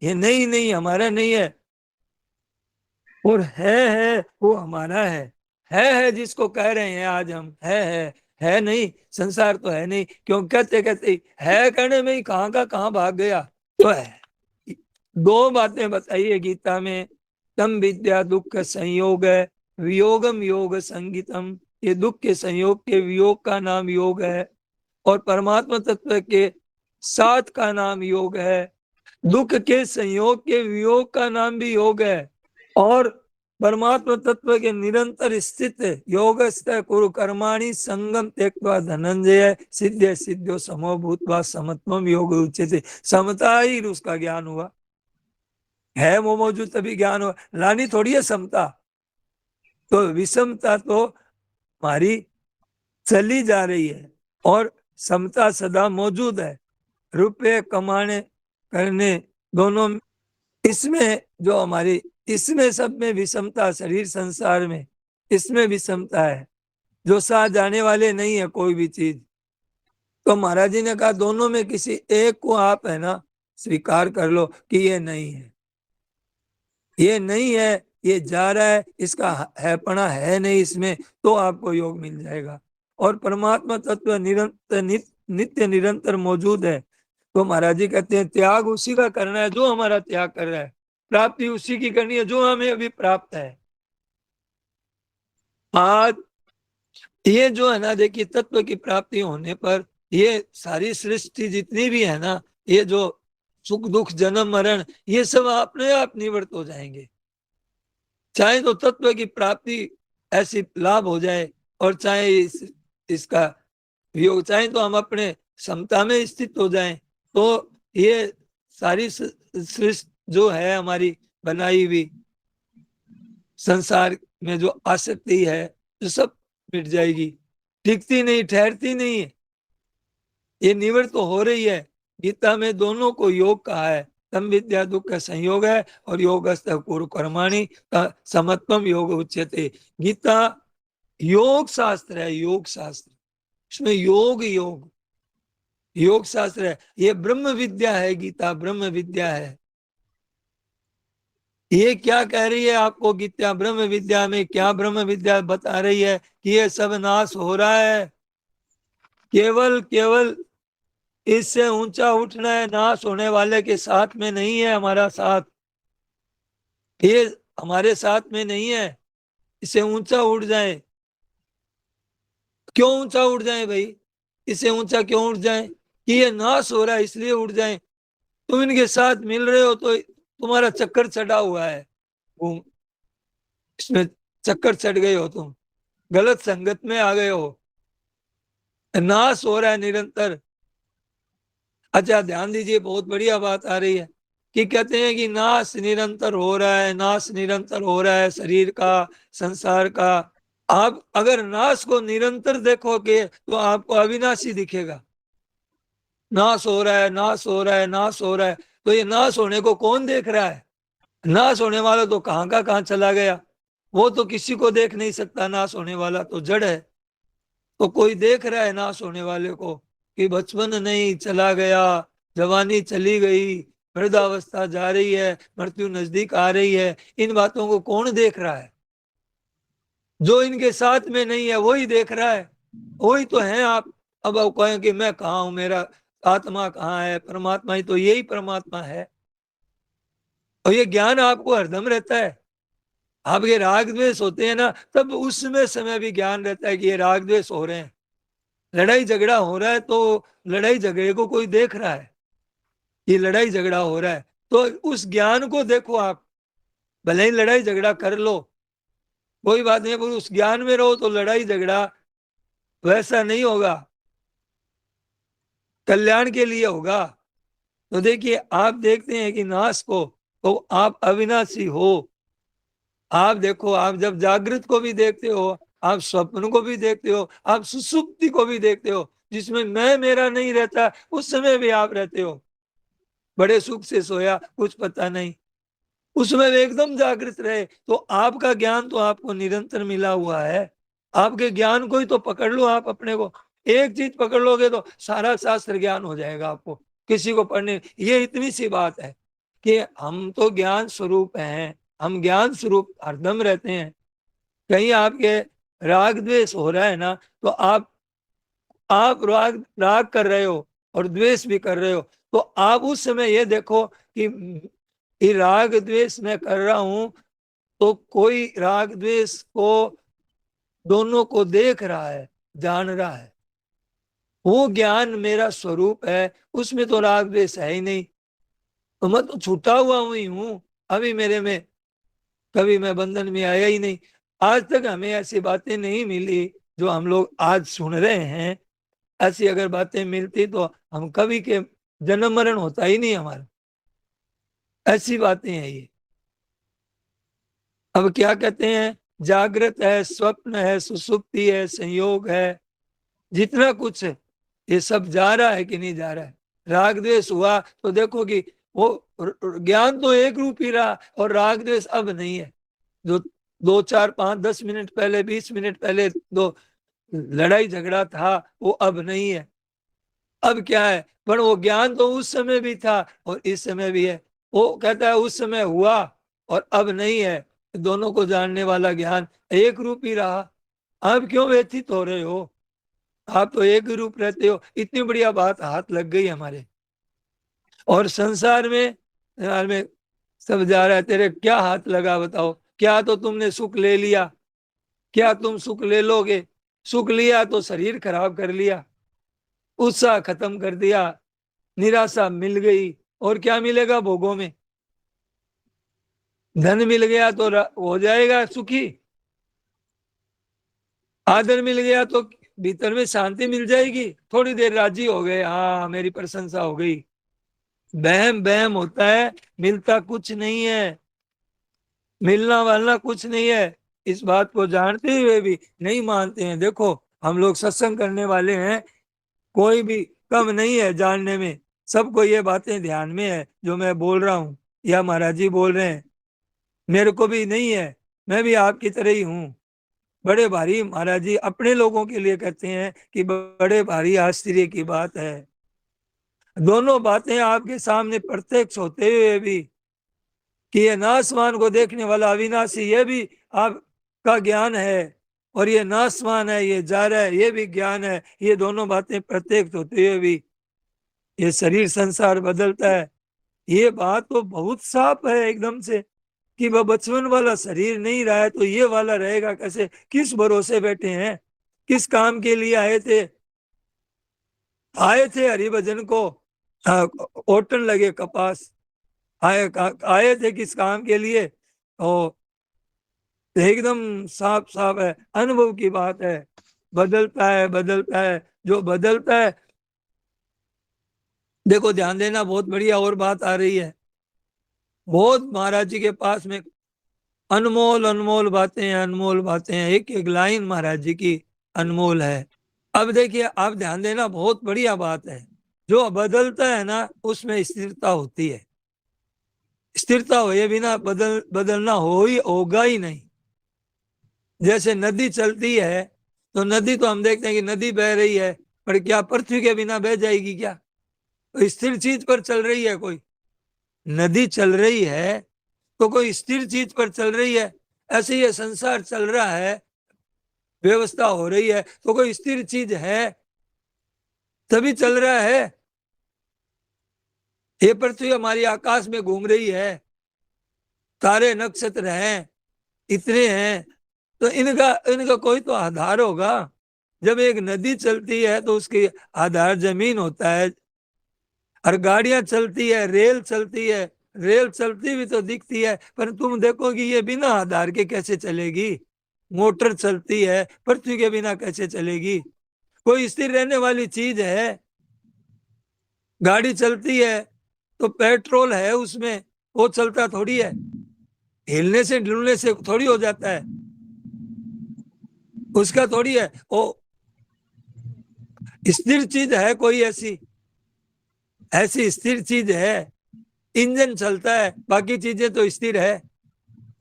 ये नहीं नहीं हमारा नहीं है। और है वो हमारा है जिसको कह रहे हैं आज हम, है नहीं, संसार तो है नहीं। क्यों? कहते कहते ही है कहने में ही कहाँ का कहाँ भाग गया। तो है, दो बातें बताइए गीता में, तम विद्या दुख संयोग है, वियोगम योग संगीतम। ये दुख के संयोग के वियोग का नाम योग है, और परमात्मा तत्व के साथ का नाम योग है। दुख के संयोग के वियोग का नाम भी योग है, और परमात्मा तत्व के निरंतर स्थित योगस्थ कुरु कर्माणि संगम त्यक्त्वा धनंजय सिद्ध सिद्धो समो भूत्वा समत्वम योग उच्यते। समता ही उसका ज्ञान हुआ, है वो मौजूद तभी ज्ञान हुआ, लानी थोड़ी है समता। तो विषमता तो हमारी चली जा रही है, और समता सदा मौजूद है। रुपए कमाने करने दोनों, इसमें जो हमारी, इसमें सब में विषमता, शरीर संसार में इसमें विषमता है, जो साथ जाने वाले नहीं है कोई भी चीज। तो महाराज जी ने कहा दोनों में किसी एक को आप है ना स्वीकार कर लो कि ये नहीं है, ये नहीं है, ये जा रहा है, इसका हैपना है नहीं इसमें, तो आपको योग मिल जाएगा। और परमात्मा तत्व निरंतर नित्य निरंतर मौजूद है। तो महाराज जी कहते हैं त्याग उसी का करना है जो हमारा त्याग कर रहा है, प्राप्ति उसी की करनी है जो हमें अभी प्राप्त है। आज ये जो है ना, देखिए, तत्व की प्राप्ति होने पर ये सारी सृष्टि जितनी भी है ना, ये जो सुख दुख जन्म मरण ये सब अपने आप निवृत्त हो जाएंगे। चाहे तो तत्व की प्राप्ति ऐसी लाभ हो जाए और चाहे इसका वियोग, चाहे तो हम अपने समता में स्थित हो जाएं, तो ये सारी सृष्टि जो है हमारी बनाई हुई संसार में जो आसक्ति है जो सब मिट जाएगी, टिकती नहीं, ठहरती नहीं है, ये निवृत्त तो हो रही है। गीता में दोनों को योग कहा है, तम विद्या दुख का संयोग है और योग कुरु कर्माणि का समत्वम योग उच्यते। गीता योग शास्त्र है, योग शास्त्र, इसमें योग योग योग शास्त्र है, ये ब्रह्म विद्या है, गीता ब्रह्म विद्या है। ये क्या कह रही है आपको गीता ब्रह्म विद्या में? क्या ब्रह्म विद्या बता रही है कि ये सब नाश हो रहा है, केवल केवल इससे ऊंचा उठना है, नाश होने वाले के साथ में नहीं है हमारा साथ, ये हमारे साथ में नहीं है। इससे ऊंचा उठ जाए, क्यों ऊंचा उठ जाए भाई? इससे ऊंचा क्यों उठ जाए? कि ये नाश हो रहा है इसलिए उठ जाए। तुम इनके साथ मिल रहे हो तो तुम्हारा चक्कर चढ़ा हुआ है, घूम इसमें चक्कर चढ़ गए हो, तुम गलत संगत में आ गए हो, नाश हो रहा है निरंतर। अच्छा ध्यान दीजिए, बहुत बढ़िया बात आ रही है कि कहते हैं कि नाश निरंतर हो रहा है, नाश निरंतर हो रहा है शरीर का, संसार का। आप अगर नाश को निरंतर देखोगे तो आपको अविनाशी दिखेगा। नाश हो रहा है, नाश हो रहा है, नाश हो रहा है, तो ये नाश होने को कौन देख रहा है? नाश होने वाला तो कहाँ का कहाँ चला गया, वो तो किसी को देख नहीं सकता, नाश होने वाला तो जड़ है। तो कोई देख रहा है नाश होने वाले को कि बचपन नहीं, चला गया, जवानी चली गई, वृद्धावस्था जा रही है, मृत्यु नजदीक आ रही है, इन बातों को कौन देख रहा है? जो इनके साथ में नहीं है वही देख रहा है, वही तो है आप। अब आप कहें कि मैं कहाँ हूं, मेरा आत्मा कहाँ है? परमात्मा ही तो, यही परमात्मा है। और ये ज्ञान आपको हरदम रहता है। आपके राग द्वेष होते हैं ना, तब उसमें समय भी ज्ञान रहता है कि ये राग द्वेष हो रहे हैं, लड़ाई झगड़ा हो रहा है, तो लड़ाई झगड़े को कोई देख रहा है, ये लड़ाई झगड़ा हो रहा है, तो उस ज्ञान को देखो आप। भले ही लड़ाई झगड़ा कर लो, कोई बात नहीं, पर उस ज्ञान में रहो तो लड़ाई झगड़ा वैसा नहीं होगा, कल्याण के लिए होगा। तो देखिए, आप देखते हैं कि नाश को, तो आप अविनाशी हो। आप देखो, आप जब जागृत को भी देखते हो, आप स्वप्न को भी देखते हो, आप सुसुप्ति को भी देखते हो, जिसमें मैं मेरा नहीं रहता, उस समय भी आप रहते हो। बड़े सुख से सोया, कुछ पता नहीं, उसमें भी एकदम जागृत रहे, तो आपका ज्ञान तो आपको निरंतर मिला हुआ है। आपके ज्ञान को ही तो पकड़ लो आप अपने को, एक चीज पकड़ लोगे तो सारा शास्त्र ज्ञान हो जाएगा आपको, किसी को पढ़ने। ये इतनी सी बात है कि हम तो ज्ञान स्वरूप हैं, हम ज्ञान स्वरूप हरदम रहते हैं। कहीं आपके राग द्वेष हो रहा है ना, तो आप राग राग कर रहे हो और द्वेष भी कर रहे हो, तो आप उस समय ये देखो कि ये राग द्वेष मैं कर रहा हूं, तो कोई राग द्वेष को दोनों को देख रहा है, जान रहा है, वो ज्ञान मेरा स्वरूप है, उसमें तो राग द्वेष है ही नहीं। तो मैं तो छूटा हुआ ही हूं, अभी मेरे में कभी मैं बंधन में आया ही नहीं। आज तक हमें ऐसी बातें नहीं मिली जो हम लोग आज सुन रहे हैं। ऐसी अगर बातें मिलती तो हम कभी के जन्म मरण होता ही नहीं हमारा। ऐसी बातें हैं ये। अब क्या कहते हैं, जागृत है, स्वप्न है, सुसुप्ति है, संयोग है, जितना कुछ है ये सब जा रहा है कि नहीं जा रहा है? राग द्वेष हुआ तो देखो कि वो ज्ञान तो एक रूप ही रहा, और राग द्वेष अब नहीं है। जो 2 4 5 10 मिनट पहले, 20 मिनट पहले दो लड़ाई झगड़ा था, वो अब नहीं है। अब क्या है, पर वो ज्ञान तो उस समय भी था और इस समय भी है। वो कहता है उस समय हुआ और अब नहीं है, दोनों को जानने वाला ज्ञान एक रूप ही रहा। आप क्यों व्यथित हो रहे हो? आप तो एक ही रूप रहते हो। इतनी बढ़िया बात हाथ लग गई हमारे। और संसार में सब जा रहा है, तेरे क्या हाथ लगा बताओ? क्या तो तुमने सुख ले लिया, क्या तुम सुख ले लोगे? सुख लिया तो शरीर खराब कर लिया, उत्साह खत्म कर दिया, निराशा मिल गई, और क्या मिलेगा भोगों में? धन मिल गया तो हो जाएगा सुखी, आदर मिल गया तो भीतर में शांति मिल जाएगी, थोड़ी देर राजी हो गए, हाँ मेरी प्रशंसा हो गई। बहम बहम होता है, मिलता कुछ नहीं है, मिलना वालना कुछ नहीं है। इस बात को जानते हुए भी नहीं मानते हैं। देखो हम लोग सत्संग करने वाले हैं, कोई भी कम नहीं है जानने में, सबको ये बातें ध्यान में है जो मैं बोल रहा हूँ या महाराज जी बोल रहे हैं। मेरे को भी नहीं है, मैं भी आपकी तरह ही हूँ। बड़े भारी महाराज जी अपने लोगों के लिए कहते हैं कि बड़े भारी आश्चर्य की बात है। दोनों बातें आपके सामने प्रत्यक्ष होते हुए भी कि ये नासमान को देखने वाला अविनाशी, ये भी आपका ज्ञान है, और ये नासमान है, ये जा रहा है, ये भी ज्ञान है। ये दोनों बातें प्रत्यक्ष होते हुए भी ये शरीर संसार बदलता है, ये बात तो बहुत साफ है एकदम से कि वह बचपन वाला शरीर नहीं रहा है तो ये वाला रहेगा कैसे? किस भरोसे बैठे हैं? किस काम के लिए आए थे? आए थे हरिभजन को, ओटन लगे कपास, आए आए थे किस काम के लिए? और एकदम साफ साफ है, अनुभव की बात है। बदलता है बदलता है, जो बदलता है। देखो ध्यान देना, बहुत बढ़िया और बात आ रही है। बहुत महाराज जी के पास में अनमोल अनमोल बातें हैं, अनमोल बातें हैं, एक एक लाइन महाराज जी की अनमोल है। अब देखिए आप ध्यान देना, बहुत बढ़िया बात है। जो बदलता है ना उसमें स्थिरता होती है, स्थिरता हुए बिना बदलना होगा ही नहीं। जैसे नदी चलती है तो नदी तो हम देखते हैं कि नदी बह रही है, पर क्या पृथ्वी के बिना बह जाएगी क्या? तो स्थिर चीज पर चल रही है कोई, नदी चल रही है तो कोई स्थिर चीज पर चल रही है। ऐसे ये संसार चल रहा है, व्यवस्था हो रही है तो कोई स्थिर चीज है तभी चल रहा है। ये पृथ्वी हमारी आकाश में घूम रही है, तारे नक्षत्र हैं, इतने हैं, तो इनका इनका कोई तो आधार होगा। जब एक नदी चलती है तो उसकी आधार जमीन होता है। और गाड़ियां चलती है, रेल चलती है, रेल चलती भी तो दिखती है, पर तुम देखोगी ये बिना आधार के कैसे चलेगी? मोटर चलती है, पृथ्वी के बिना कैसे चलेगी? कोई स्थिर रहने वाली चीज है? गाड़ी चलती है तो पेट्रोल है उसमें, वो चलता थोड़ी है, हिलने से डुलने से थोड़ी हो जाता है, उसका थोड़ी है वो। स्थिर चीज है कोई ऐसी? ऐसी स्थिर चीज है? इंजन चलता है, बाकी चीजें तो स्थिर है।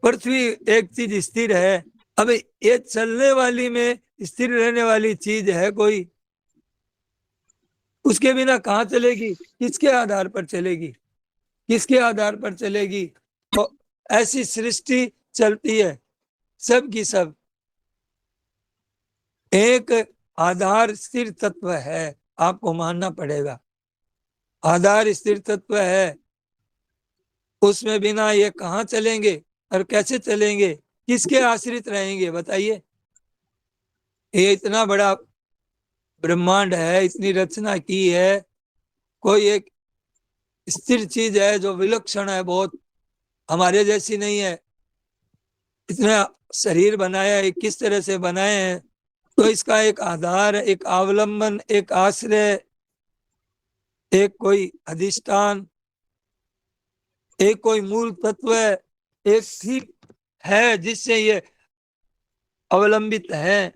पृथ्वी एक चीज स्थिर है। अब ये चलने वाली में स्थिर रहने वाली चीज है कोई? उसके बिना कहाँ चलेगी? किसके आधार पर चलेगी? किसके आधार पर चलेगी? तो ऐसी सृष्टि चलती है, सब की सब एक आधार स्थिर तत्व है, आपको मानना पड़ेगा। आधार स्थिर तत्व है, उसमें बिना ये कहाँ चलेंगे और कैसे चलेंगे? किसके आश्रित रहेंगे बताइए? ये इतना बड़ा ब्रह्मांड है, इतनी रचना की है, कोई एक स्थिर चीज है जो विलक्षण है बहुत, हमारे जैसी नहीं है। इतना शरीर बनाया है, किस तरह से बनाए हैं, तो इसका एक आधार, एक अवलंबन, एक आश्रय, एक कोई अधिष्ठान, एक कोई मूल तत्व है, एक ठीक है जिससे ये अवलंबित है।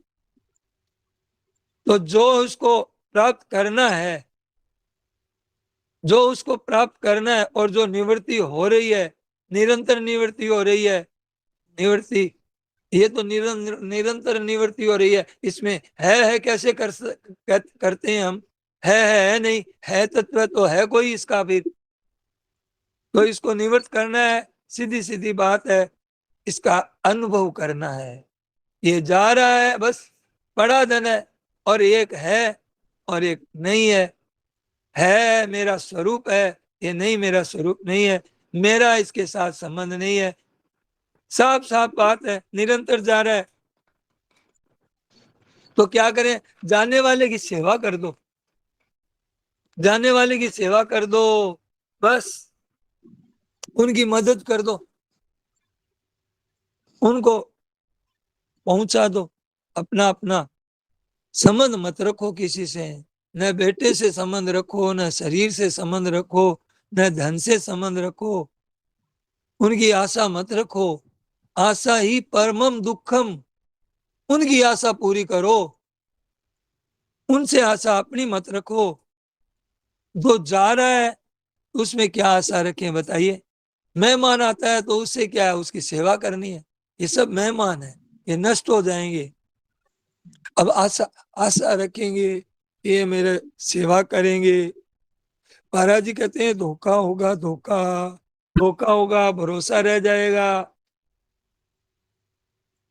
तो जो उसको प्राप्त करना है, जो उसको प्राप्त करना है, और जो निवृत्ति हो रही है, निरंतर निवृत्ति हो रही है, निवृत्ति, ये तो निरंतर निवृत्ति हो रही है। इसमें है कैसे करते हैं हम? है नहीं है, तत्व तो है कोई इसका फिर, तो इसको निवृत्त करना है, सीधी सीधी बात है, इसका अनुभव करना है। ये जा रहा है बस, बड़ा धन है, और एक है और एक नहीं है मेरा स्वरूप है, ये नहीं मेरा स्वरूप नहीं है, मेरा इसके साथ संबंध नहीं है। साफ साफ बात है, निरंतर जा रहा है। तो क्या करें? जाने वाले की सेवा कर दो, जाने वाले की सेवा कर दो। बस उनकी मदद कर दो, उनको पहुंचा दो। अपना अपना संबंध मत रखो किसी से, न बेटे से संबंध रखो, न शरीर से संबंध रखो, न धन से संबंध रखो। उनकी आशा मत रखो, आशा ही परमम दुखम। उनकी आशा पूरी करो, उनसे आशा अपनी मत रखो। जो जा रहा है उसमें क्या आशा रखें बताइए। मेहमान आता है तो उससे क्या है, उसकी सेवा करनी है। ये सब मेहमान है, ये नष्ट हो जाएंगे। अब आशा आशा रखेंगे, ये मेरे सेवा करेंगे। महाराज जी कहते हैं धोखा होगा, धोखा धोखा होगा, भरोसा रह जाएगा।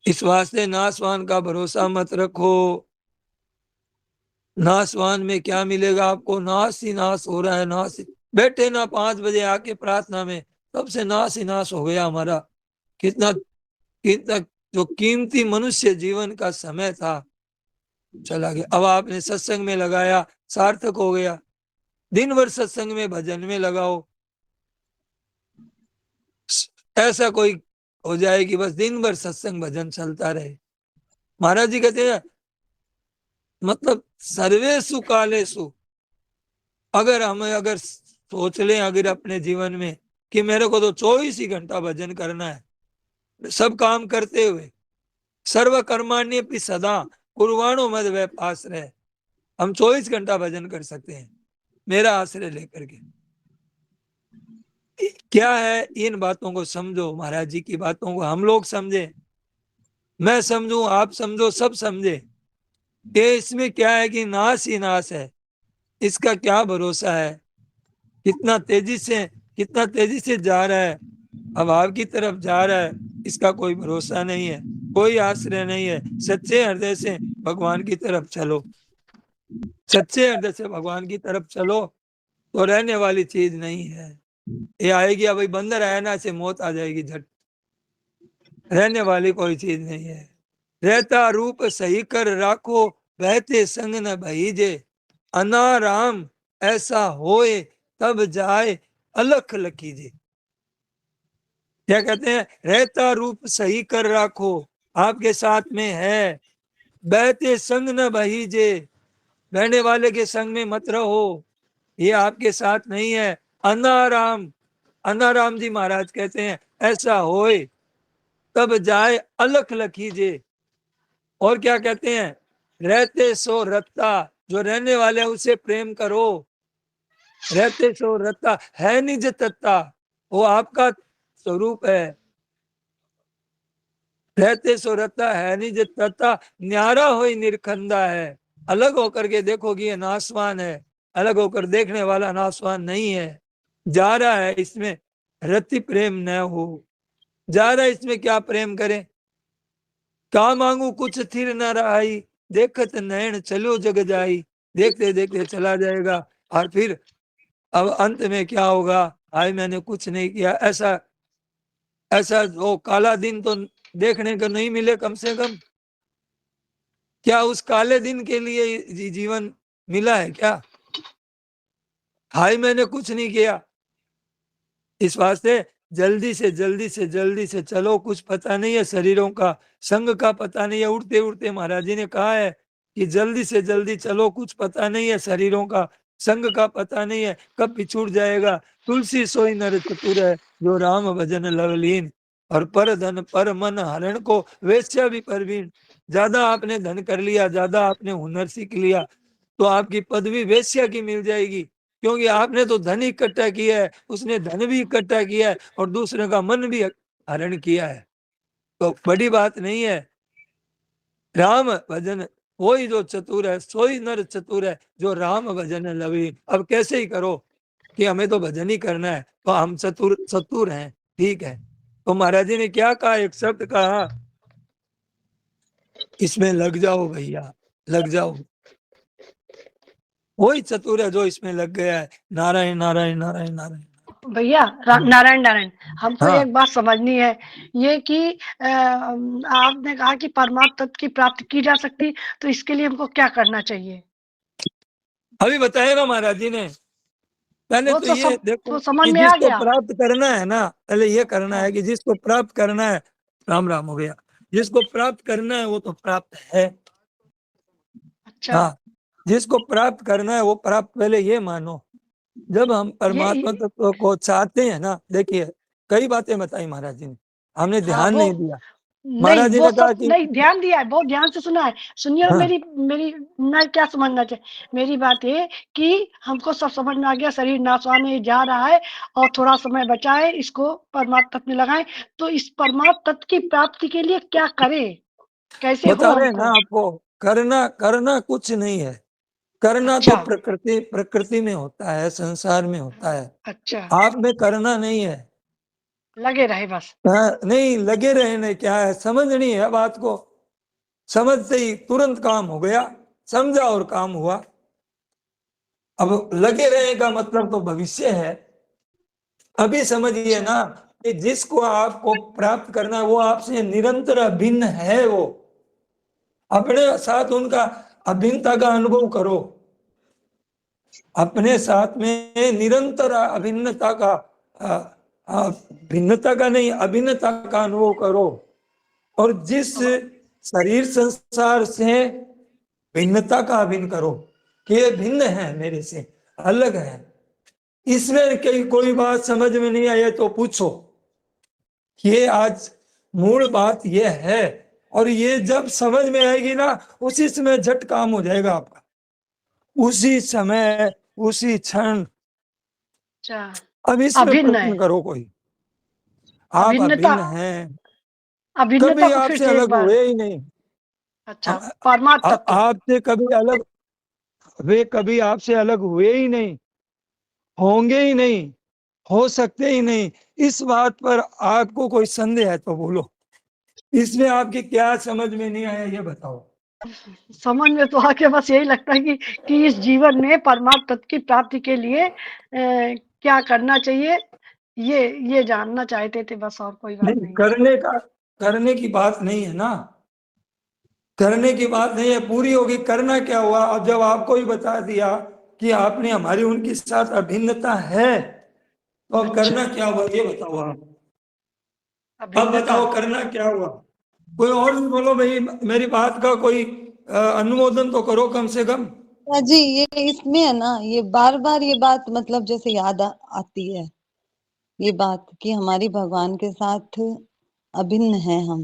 इस वास्ते नासवान का भरोसा मत रखो। नासवान में क्या मिलेगा आपको, नाश ही नाश हो रहा है, नाश बैठे ना 5 बजे आके प्रार्थना में, तब से नाश ही नाश हो गया हमारा। कितना कितना जो कीमती मनुष्य जीवन का समय था चला गया। अब आपने सत्संग में लगाया, सार्थक हो गया। दिन भर सत्संग में भजन में लगाओ, ऐसा कोई हो जाए कि बस दिन भर सत्संग भजन चलता रहे। महाराज जी कहते हैं मतलब सर्वेषु कालेषु, अगर सोच लें अगर अपने जीवन में कि मेरे को तो 24 ही घंटा भजन करना है, सब काम करते हुए, सर्व कर्माण्य भी सदा कुर्वाणो मद व्यापास रहे, हम 24 घंटा भजन कर सकते हैं मेरा आश्रय लेकर के। क्या है, इन बातों को समझो, महाराज जी की बातों को हम लोग समझे, मैं समझू, आप समझो, सब समझे कि इसमें क्या है कि नाश ही नाश है। इसका क्या भरोसा है, कितना तेजी से कितना तेजी से जा रहा है, अब आपकी तरफ जा रहा है, इसका कोई भरोसा नहीं है, कोई आश्रय नहीं है। सच्चे हृदय से भगवान की तरफ चलो, सच्चे हृदय से भगवान की तरफ चलो, तो रहने वाली चीज नहीं है। ये आएगी अभी बंदर आया ना से मौत आ जाएगी झट, रहने वाली कोई चीज नहीं है। रहता रूप सही कर राखो, बहते संग न भईजे, अनाराम ऐसा होए तब जाए अलख लकीजे। क्या कहते हैं, रहता रूप सही कर राखो, आपके साथ में है। बहते संग न भईजे, बहने वाले के संग में मत रहो, ये आपके साथ नहीं है। अनाराम, अनाराम जी महाराज कहते हैं ऐसा होए तब जाए अलख लकीजे। और क्या कहते हैं, रहते सो रत्ता, जो रहने वाले उसे प्रेम करो। रहते सो रत्ता है निज तत्ता, वो आपका स्वरूप है। रहते सो रत्ता है निज तत्ता, न्यारा हो निरखंदा है। अलग होकर के देखोगे ये नासवान है, अलग होकर देखने वाला नासवान नहीं है। जा रहा है इसमें रति प्रेम न हो, जा रहा है इसमें क्या प्रेम करें। क्या मांगू कुछ स्थिर न रहाई, देखत नैन चलो जग जाई। देखते देखते चला जाएगा, और फिर अब अंत में क्या होगा, आज मैंने कुछ नहीं किया, ऐसा ऐसा वो काला दिन तो देखने को नहीं मिले कम से कम। क्या उस काले दिन के लिए जीवन मिला है क्या, हाय मैंने कुछ नहीं किया। इस वास्ते जल्दी से जल्दी से जल्दी से चलो, कुछ पता नहीं है शरीरों का, संग का पता नहीं है। उड़ते उड़ते महाराज जी ने कहा है कि जल्दी से जल्दी चलो, कुछ पता नहीं है शरीरों का, संग का पता नहीं है कब पिछुड़ जाएगा। तुलसी सोई नर चतुर है, जो राम भजन लवलीन, और पर धन पर मन हरण को वेश्या भी परवीन। ज्यादा आपने धन कर लिया, ज्यादा आपने हुनर सीख लिया, तो आपकी पदवी वेश्या की मिल जाएगी, क्योंकि आपने तो धन इकट्ठा किया है, उसने धन भी इकट्ठा किया है और दूसरे का मन भी हरण किया है, तो बड़ी बात नहीं है। राम भजन, वही जो चतुर है, सोई नर चतुर है, जो राम भजन लवी। अब कैसे ही करो कि हमें तो भजन ही करना है, तो हम चतुर चतुर हैं, ठीक है। तो महाराज जी ने क्या कहा, एक शब्द कहा, इसमें लग जाओ भैया, लग जाओ। वही चतुर है जो इसमें लग गया है। नारायण नारायण नारायण नारायण। भैया नारायण नारायण, हमको हाँ एक बात समझनी है, ये कि आपने कहा कि परमात्म तत्व की प्राप्ति की जा सकती, तो इसके लिए हमको क्या करना चाहिए। अभी बताया ना महाराज जी ने, पहले वो तो तो ये सब देखो तो समझ कि में आ जिसको गया। प्राप्त करना है ना, पहले ये करना हाँ, है कि जिसको प्राप्त करना है, राम राम हो गया, जिसको प्राप्त करना है वो तो प्राप्त है। अच्छा। हाँ, जिसको प्राप्त करना है वो प्राप्त, पहले ये मानो। जब हम परमात्मा ये तत्व को चाहते हैं ना, देखिए कई बातें बताई महाराज जी ने, हमने हाँ, ध्यान वो नहीं दिया। नहीं, महाराज जी वो ने कहा सब कि नहीं ध्यान दिया है, बहुत ध्यान से सुना है। सुनिए, हाँ, मेरी मेरी मैं क्या समझना चाहिए, मेरी बात ये कि हमको सब समझ में आ गया, शरीर नासवाने जा रहा है और थोड़ा समय बचा है, इसको परमात्मा तत्व में लगाएं। तो इस परमात्मा तत्व की प्राप्ति के लिए क्या करें, कैसे हो बता रहे हैं ना हमको? आपको, करना करना कुछ नहीं है। करना तो अच्छा। प्रकृति प्रकृति में होता है, संसार में होता है। अच्छा, आप में करना नहीं है। लगे रहे बस। हाँ, नहीं लगे रहने क्या है, समझनी है बात को। समझते ही तुरंत काम हो गया, समझा और काम हुआ। अब लगे रहने का मतलब तो भविष्य है। अभी समझिए अच्छा। ना कि जिसको आपको प्राप्त करना है वो आपसे निरंतर अभिन्न है। वो अपने साथ उनका अभिन्नता का अनुभव करो, अपने साथ में निरंतर अभिन्नता का भिन्नता का नहीं, अभिन्नता का अनुभव करो। और जिस अब शरीर संसार से भिन्नता का अभिन्न करो कि ये भिन्न है, मेरे से अलग है। इसमें कहीं कोई बात समझ में नहीं आए तो पूछो। ये आज मूल बात ये है, और ये जब समझ में आएगी ना, उसी समय झट काम हो जाएगा आपका, उसी समय, उसी क्षण। अच्छा, अब इसमें अभिन्न है। प्रश्न करो कोई, आप अभिन्नता, अभिन्न हैं, अभिन्नता कभी को फिर आपसे से एक अलग बार। हुए ही नहीं। अच्छा, परमात्म तत्व। आपसे कभी अलग, वे कभी आपसे अलग हुए ही नहीं, होंगे ही नहीं, हो सकते ही नहीं। इस बात पर आपको कोई संदेह है तो बोलो। इसमें आपकी क्या समझ में नहीं आया ये बताओ। समझ में तो आके बस यही लगता है कि इस जीवन में परमात्म तत्व की प्राप्ति के लिए क्या करना चाहिए, ये जानना चाहते थे बस, और कोई बात नहीं, नहीं है। करने का, करने की बात नहीं है ना, करने की बात नहीं है, पूरी होगी। करना क्या हुआ, अब जब आपको ही बता दिया कि आपने हमारी उनके साथ अभिन्नता है, तो अब अच्छा, करना क्या हुआ ये बताओ आप। अब अभिन्नता। बताओ करना क्या हुआ। कोई और भी बोलो भाई, मेरी बात का कोई अनुमोदन तो करो कम से कम। जी, ये इसमें है ना, ये बार बार ये बात मतलब जैसे याद आती है, ये बात कि हमारी भगवान के साथ अभिन्न है हम।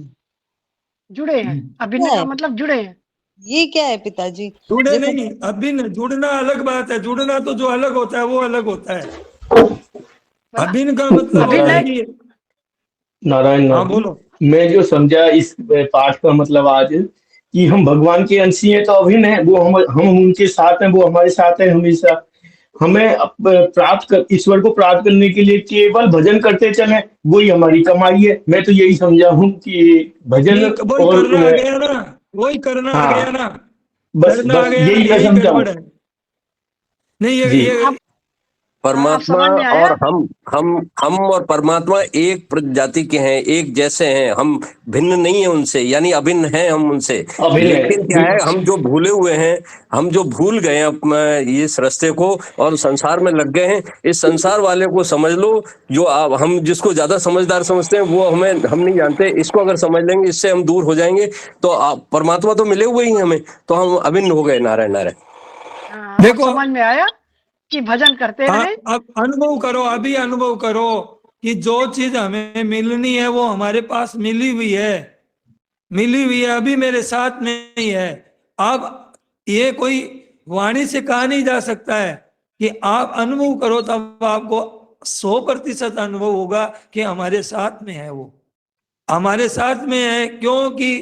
जुड़े हैं, क्या अभिन्न का है, मतलब जुड़े हैं। ये क्या है पिताजी? जुड़े जैसे नहीं, अभिन्न, जुड़ना अलग बात है। जुड़ना तो जो अलग होता है वो अलग होता है। बोला अभिन्न का मतलब होता अभिन्न है है। नारायण कि, नारायण हाँ नारायण। बोलो। मैं जो समझा इस पाठ का मतलब आज, कि हम भगवान के अंशी हैं तो अभिन्न है, वो हम उनके साथ हैं, वो हमारे साथ है हमेशा। हमें प्राप्त कर, ईश्वर को प्राप्त करने के लिए केवल भजन करते चले, वही हमारी कमाई है। मैं तो यही समझा हूँ कि भजन नहीं, वही और करना आ गया ना, वही करना आ गया हाँ, ना, बस करना आ बस गया ना, यही मैं यही समझा गड़बड़ हूँ है। नहीं, ये जी। ये अब अब परमात्मा समझ में आया। और हम और परमात्मा एक प्रजाति के हैं, एक जैसे हैं। हम भिन्न नहीं है उनसे, यानी अभिन्न हैं हम उनसे। अभिन्न है लेकिन क्या है, हम जो भूले हुए हैं, हम जो भूल गए हैं इस रास्ते को और संसार में लग गए हैं। इस संसार वाले को समझ लो। जो हम जिसको ज्यादा समझदार समझते हैं वो हम नहीं जानते। इसको अगर समझ लेंगे, इससे हम दूर हो जाएंगे। तो परमात्मा तो मिले हुए ही हैं हमें, तो हम अभिन्न हो गए। नारायण नारायण। हाँ, अब देखो, समझ में आया कि भजन करते रहे। अब अनुभव करो, अभी अनुभव करो कि जो चीज हमें मिलनी है वो हमारे पास मिली हुई है, मिली हुई है, अभी मेरे साथ में ही है। अब ये कोई वाणी से कहा नहीं जा सकता है कि आप अनुभव करो, तब आपको 100% अनुभव होगा कि हमारे साथ में है। वो हमारे साथ में है, क्योंकि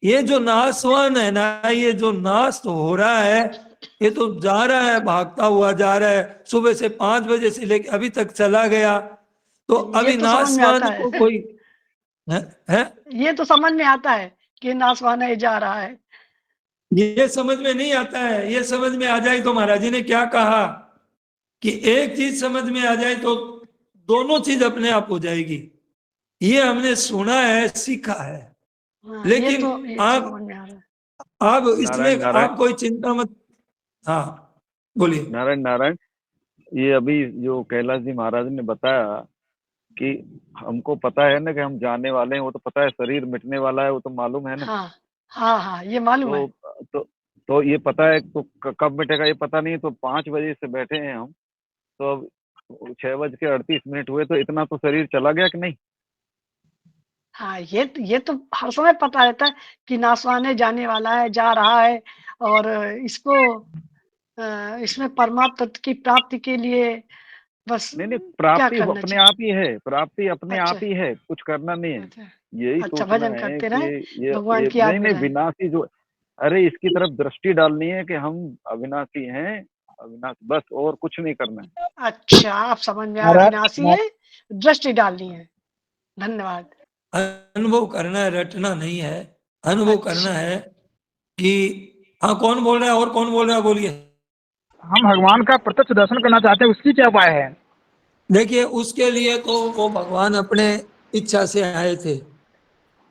ये जो नाशवान है ना, ये जो नाश तो हो रहा है, ये तो जा रहा है, भागता हुआ जा रहा है, सुबह से 5 बजे से लेकर अभी तक चला गया। तो ये अभी तो समझ में आता नाशवान है। को कोई है? ये तो समझ में आता है कि नासवाना ही जा रहा है। ये समझ में नहीं आता है। ये समझ में आ जाए तो महाराज जी ने क्या कहा कि एक चीज समझ में आ जाए तो दोनों चीज अपने आप हो जाएगी। ये हमने सुना है, सीखा है। हाँ, लेकिन ये तो आप समझ में आ रहा है। आप नारायण इसमें नारायण आप कोई चिंता मत। हाँ बोलिए। नारायण नारायण। ये अभी जो कैलाश जी महाराज ने बताया कि हमको पता है ना कि हम जाने वाले हैं, वो तो पता है, शरीर मिटने वाला है, वो तो मालूम है ना। हाँ हाँ हाँ, ये मालूम है। तो तो ये पता है, तो कब मिटेगा ये पता नहीं। तो 5 बजे से बैठे हैं हम, तो अब 6:38 हुए, तो इतना तो शरीर चला गया कि नहीं। हाँ, ये तो हर समय पता रहता है कि नासवाने जाने वाला है, जा रहा है, और इसको इसमें परमात्म तत्व की प्राप्ति के लिए बस नहीं, क्या प्राप्ति करना अपने चाहिए? आप ही है, प्राप्ति अपने अच्छा आप ही है, कुछ करना नहीं है। अच्छा यही अच्छा, सोचना भजन है करते कि रहें, भगवान ये की याद नहीं में नहीं, रहें। विनाशी जो, अरे इसकी तरफ दृष्टि डालनी है कि हम अविनाशी हैं, अविनाश, बस और कुछ नहीं करना है। अच्छा, आप समझ में आया, महाराज अविनाशी है, दृष्टि डालनी है। धन्यवाद। अनुभव करना है, रटना नहीं है। अनुभव करना अच्छा, है कि हाँ, कौन बोल रहा है और कौन बोल रहा है, बोलिए। हम भगवान का प्रत्यक्ष दर्शन करना चाहते हैं, उसकी क्या उपाय है? देखिए, उसके लिए तो वो भगवान अपने इच्छा से आए थे।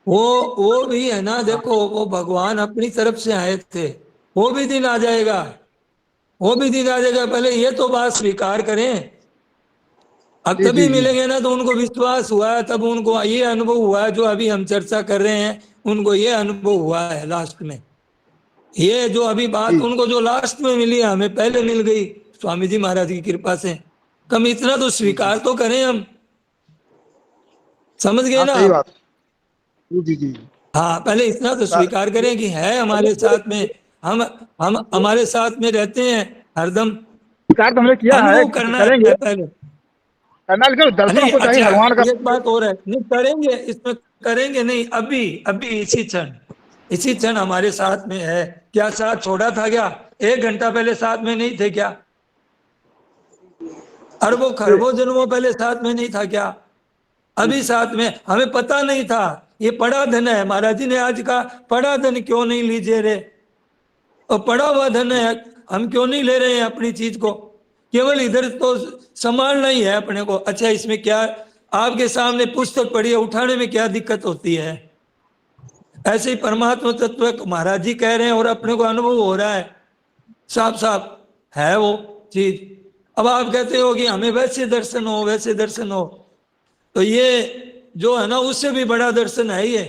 वो भी है ना, देखो, वो भगवान अपनी तरफ से आए थे। वो भी दिन आ जाएगा, वो भी दिन आ जाएगा। पहले ये तो बात स्वीकार करें। अब जी जी तभी जी। मिलेंगे ना, तो उनको विश्वास हुआ है, तब उनको ये अनुभव हुआ है जो अभी हम चर्चा कर रहे हैं। उनको ये अनुभव हुआ है लास्ट में। ये जो अभी बात जी उनको जो लास्ट में मिली है, हमें पहले मिल गई स्वामी जी महाराज की कृपा से। कम इतना तो जी जी। स्वीकार तो करें हम। समझ गए हाँ, ना सही आप? बात। जी जी जी। हाँ, पहले इतना तो स्वीकार करें कि है हमारे साथ में। हम हमारे साथ में रहते हैं हरदम। स्वीकार तो हमने किया है, अनुभव करना करेंगे, है पहले। करना, लेकिन दर्शन नहीं, हमको चाहिए अच्छा, भगवान का। एक बात और है, नहीं करेंगे इसमें, करेंगे नहीं, अभी अभी इसी क्षण हमारे साथ में है। क्या साथ छोड़ा था क्या? 1 घंटा पहले साथ में नहीं थे क्या? अरबों खरबों जन्मों पहले साथ में नहीं था क्या? अभी साथ में। हमें पता नहीं था ये पड़ा धन है। महाराज जी ने आज कहा, पड़ा धन क्यों नहीं लीजिए रे? और पड़ा हुआ धन है, हम क्यों नहीं ले रहे हैं अपनी चीज को? केवल इधर तो संभालना ही है अपने को। अच्छा, इसमें क्या, आपके सामने पुस्तक पड़ी है, उठाने में क्या दिक्कत होती है? ऐसे ही परमात्मा तत्व को महाराज जी कह रहे हैं और अपने को अनुभव हो रहा है, साफ साफ है वो चीज। अब आप कहते हो कि हमें वैसे दर्शन हो, वैसे दर्शन हो, तो ये जो है ना, उससे भी बड़ा दर्शन है ये।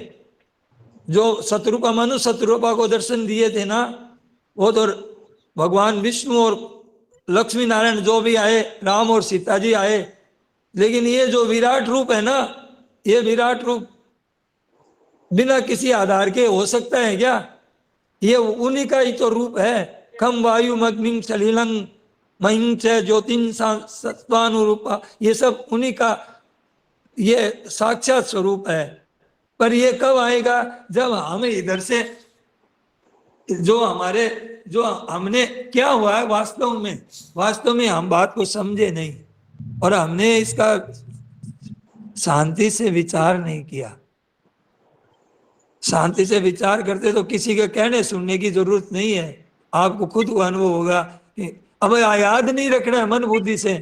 जो शत्रुपा, मनु शत्रुपा को दर्शन दिए थे ना, वो तो भगवान विष्णु और लक्ष्मी नारायण जो भी आए, राम और सीता जी आए। लेकिन ये जो विराट रूप है ना, ये विराट रूप बिना किसी आधार के हो सकता है क्या? ये उन्हीं का ही तो रूप है। खम वायु मग्निम सलिलंग महिं च ज्योतिन सत्वानुरूपा, ये सब उन्हीं का ये साक्षात स्वरूप है। पर ये कब आएगा? जब हमें इधर से जो हमने क्या हुआ है वास्तव में हम बात को समझे नहीं, और हमने इसका शांति से विचार नहीं किया। शांति से विचार करते तो किसी के कहने सुनने की जरूरत नहीं है। आपको खुद को अनुभव होगा कि अब याद नहीं रखना है मन बुद्धि से,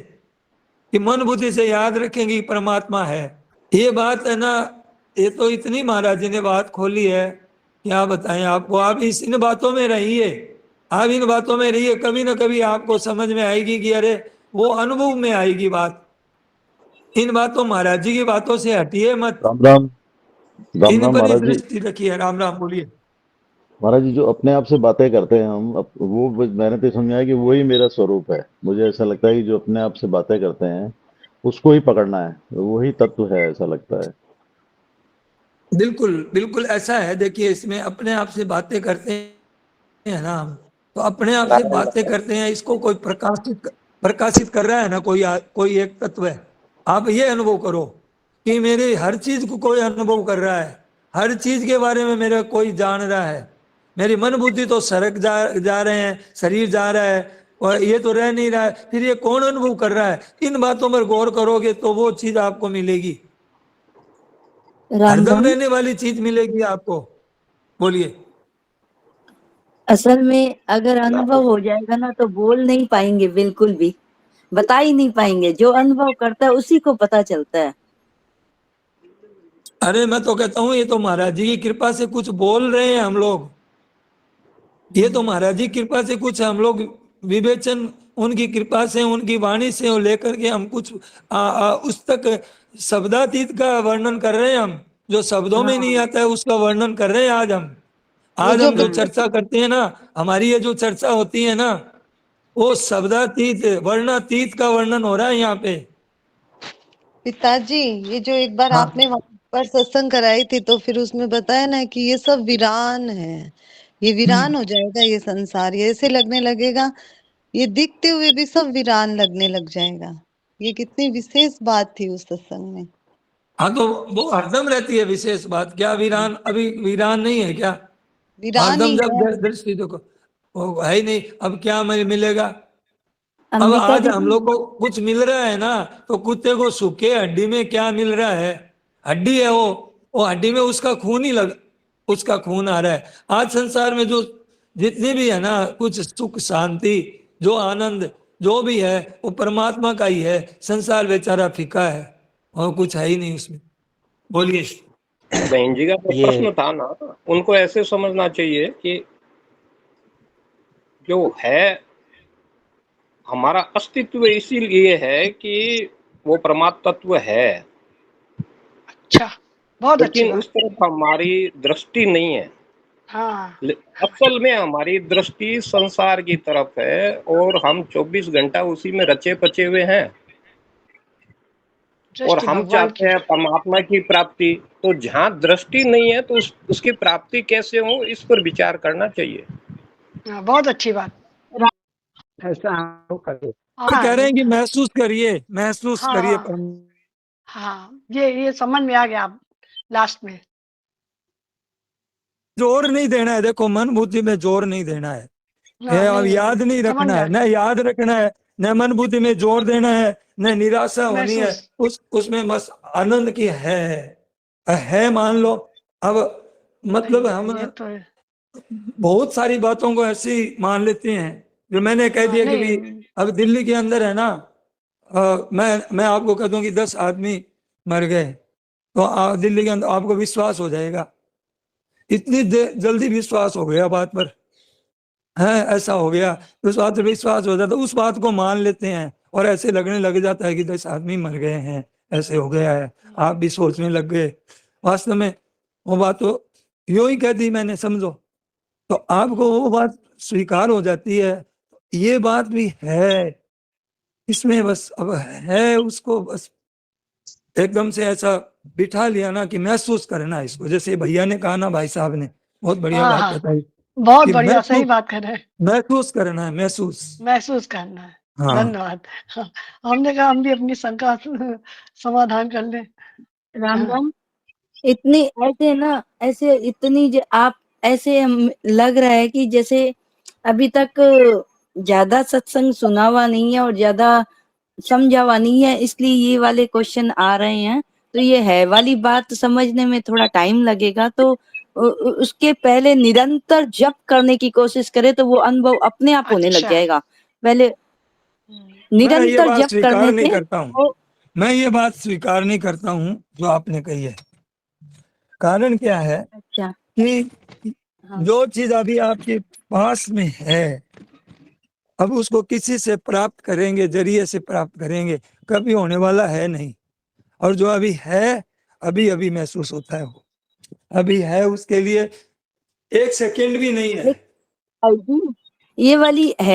कि मन बुद्धि से याद रखेंगे कि परमात्मा है। ये बात है ना, ये तो इतनी महाराज जी ने बात खोली है, क्या बताएं आपको। आप इन बातों में रहिए, आप इन बातों में रहिए, कभी ना कभी आपको समझ में आएगी कि अरे वो अनुभव में आएगी बात। इन बातों, महाराज जी की बातों से हटिए मत, राम राम। राम इन राम पर ही महाराज जी। दृष्टि रखिए। राम राम, बोलिए। महाराज जी, जो अपने आप से बातें करते हैं हम, वो मैंने तो समझा है कि वही मेरा स्वरूप है। मुझे ऐसा लगता है कि जो अपने आप से बातें करते हैं उसको ही पकड़ना है, वही तत्व है, ऐसा लगता है। बिल्कुल बिल्कुल ऐसा है। देखिए, इसमें अपने आप से बातें करते हैं ना हम, तो अपने आप से बातें करते हैं, इसको कोई प्रकाशित कर रहा है ना, कोई एक तत्व है। आप ये अनुभव करो कि मेरी हर चीज को कोई अनुभव कर रहा है, हर चीज के बारे में मेरा कोई जान रहा है। मेरी मन बुद्धि तो सरक जा रहे हैं, शरीर जा रहा है, और ये तो रह नहीं रहा है। फिर ये कौन अनुभव कर रहा है? इन बातों पर गौर करोगे तो वो चीज आपको मिलेगी, राम हरदम राम। रहने वाली चीज मिलेगी आपको। बोलिए। असल में अगर अनुभव हो जाएगा ना तो बोल नहीं पाएंगे, बिल्कुल भी बता ही नहीं पाएंगे। जो अनुभव करता है उसी को पता चलता है। अरे मैं तो कहता हूँ, ये तो महाराज जी की कृपा से कुछ बोल रहे हैं हम लोग। ये तो महाराज जी की कृपा से कुछ हम लोग विवेचन उनकी कृपा से, उनकी वाणी से वो लेकर के हम कुछ उस तक शब्दातीत का वर्णन कर रहे हैं। हम जो शब्दों में नहीं आता है उसका वर्णन कर रहे हैं आज हम। वो आज जो हम जो चर्चा करते हैं ना, हमारी ये जो चर्चा होती है ना, वो शब्दातीत वर्णातीत का वर्णन हो रहा है यहाँ पे। पिताजी, ये जो एक बार हाँ। आपने वहां पर सत्संग कराई थी, तो फिर उसमें बताया ना कि ये सब वीरान है, ये वीरान हो जाएगा, ये संसार, ये ऐसे लगने लगेगा, ये दिखते हुए भी सब वीरान लगने लग जाएगा। ये कितनी विशेष बात थी उस सत्संग में। हाँ, तो वो हरदम रहती है विशेष बात। क्या वीरान अभी वीरान नहीं है क्या? वीरान ही हरदम जब है। दृष्टि देखो वो है ही नहीं, अब क्या मिलेगा? अब अंबिका आज हम दीदी, लोग को कुछ मिल रहा है ना, तो कुत्ते को सूखे हड्डी में क्या मिल रहा है? हड्डी है वो हड्डी में उसका खून ही उसका खून आ रहा है। आज संसार में जो जितनी भी है ना, कुछ सुख शांति, जो आनंद जो भी है, वो परमात्मा का ही है। संसार बेचारा फीका है और कुछ है ही नहीं उसमें। बोलिए। बहन जी का तो प्रश्न था ना, उनको ऐसे समझना चाहिए कि जो है हमारा अस्तित्व इसीलिए है कि वो परमात्मा तत्व है, अच्छा, बहुत अच्छी लेकिन बात। उस तरफ हमारी दृष्टि नहीं है। हाँ, असल में हमारी दृष्टि संसार की तरफ है और हम 24 घंटा उसी में रचे पचे हुए हैं और दृष्टि हम भगवान चाहते की। हैं परमात्मा की प्राप्ति। तो जहाँ दृष्टि नहीं है तो उसकी प्राप्ति कैसे हो, इस पर विचार करना चाहिए। हाँ, बहुत अच्छी बात। ऐसा हम लोग करते। कह हाँ, रहे हैं कि महसूस करिए, महसूस हाँ, करिए हाँ, हाँ, ये समझ में आ गया अब लास्ट में। जोर नहीं देना है। देखो, मन बुद्धि में जोर नहीं देना है। हाँ, अब नहीं, याद नहीं समझ रखना में आ है, न याद रखना है, न मन बुद्धि में जोर देना है, न निराशा होनी है। महसूस। उसमें बस आनंद की है मान लो। अब मतलब हम ये तो है। बहुत सारी बातों को ऐसी मान लेते हैं, जो मैंने कह हाँ, दिया कि भी नहीं, अब दिल्ली के अंदर है ना, मैं आपको कह दूं कि 10 आदमी मर गए, तो दिल्ली के अंदर आपको विश्वास हो जाएगा। इतनी जल्दी विश्वास हो गया बात पर, है ऐसा हो गया, उस बात पर विश्वास हो जाता, उस बात को मान लेते हैं और ऐसे लगने लग जाता है कि 10 आदमी मर गए हैं, ऐसे हो गया है, आप भी सोचने लग गए। वास्तव में वो बात तो यूं ही कह दी मैंने, समझो, तो आपको वो बात स्वीकार हो जाती है। ये बात भी है इसमें, बस अब है उसको बस एकदम से ऐसा बिठा लिया ना कि महसूस करना है इसको। जैसे भैया ने कहा ना, भाई साहब ने बहुत बढ़िया हाँ, बात हाँ, बताई बहुत कि बढ़िया, सही महसूस बात कर रहे हैं। महसूस करना है, महसूस। महसूस करना है। हाँ, धन्यवाद। हाँ, हमने कहा हम भी अपनी शंका समाधान कर लें। राम हाँ, राम। इतनी ऐसे ना, ऐसे इतनी आप ऐसे लग रहा है कि जैसे अभी तक ज्यादा सत्संग सुना हुआ नहीं है और ज्यादा समझा हुआ नहीं है, इसलिए ये वाले क्वेश्चन आ रहे हैं। तो ये है वाली बात समझने में थोड़ा टाइम लगेगा, तो उसके पहले निरंतर जप करने की कोशिश करे तो वो अनुभव अपने आप होने लग अच्छा। जाएगा। पहले मैं ये निरंतर बात जप करने स्वीकार नहीं से करता हूँ। वो मैं ये बात स्वीकार नहीं करता हूँ जो आपने कही है। कारण क्या है अच्छा, कि हाँ, जो चीज अभी आपके पास में है, अब उसको किसी से प्राप्त करेंगे, जरिए से प्राप्त करेंगे, कभी होने वाला है नहीं। और जो अभी है, अभी अभी महसूस होता है, वो अभी है, उसके लिए एक सेकंड भी नहीं है। ये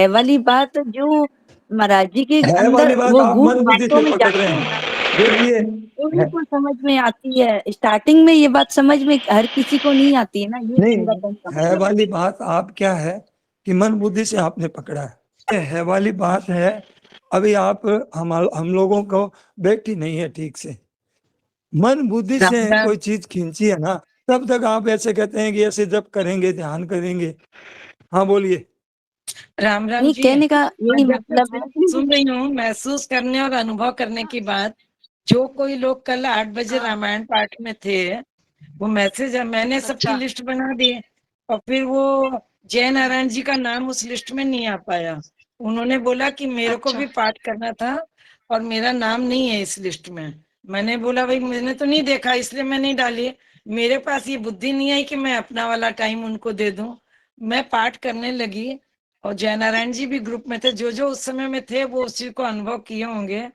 वाली बात जो महाराज जी के है वाली अंदर बात वो आप गूढ़ मन बुद्धि बातों से में पकड़ रहे जाते हैं ना, हैं। देखिए, उन्हीं को समझ में आती है। स्टार्टिंग में ये बात समझ में हर किसी को नहीं आती है ना, ये नहीं, मेरा कहने का है मतलब वाली बात आप क्या है कि मन बुद्धि से आपने पकड़ा है। ये है वाली बात है, अभी आप हम लोगों को बैठी नहीं है ठीक से। मन बुद्धि से कोई चीज खींची है ना, तब तक आप ऐसे कहते हैं कि ऐसे जब करेंगे, ध्यान करेंगे। हाँ, बोलिए। राम राम नहीं, जी। कहने का यही मैं जब से मतलब है कि सुन रही हूँ, महसूस करने और अनुभव करने की बात। जो कोई लोग कल 8 बजे हाँ, रामायण पाठ में थे, वो मैसेज मैंने सबकी अच्छा, लिस्ट बना दी और फिर वो जय नारायण जी का नाम उस लिस्ट में नहीं आ पाया। उन्होंने बोला कि मेरे को अच्छा, भी पाठ करना था और मेरा नाम नहीं है इस लिस्ट में। मैंने बोला भाई मैंने तो नहीं देखा इसलिए मैं नहीं डाली। मेरे पास ये बुद्धि नहीं आई कि मैं अपना वाला टाइम उनको दे दूं। मैं पाठ करने लगी और जयनारायण जी भी ग्रुप में थे, जो जो उस समय में थे वो उस चीज को अनुभव किए होंगे।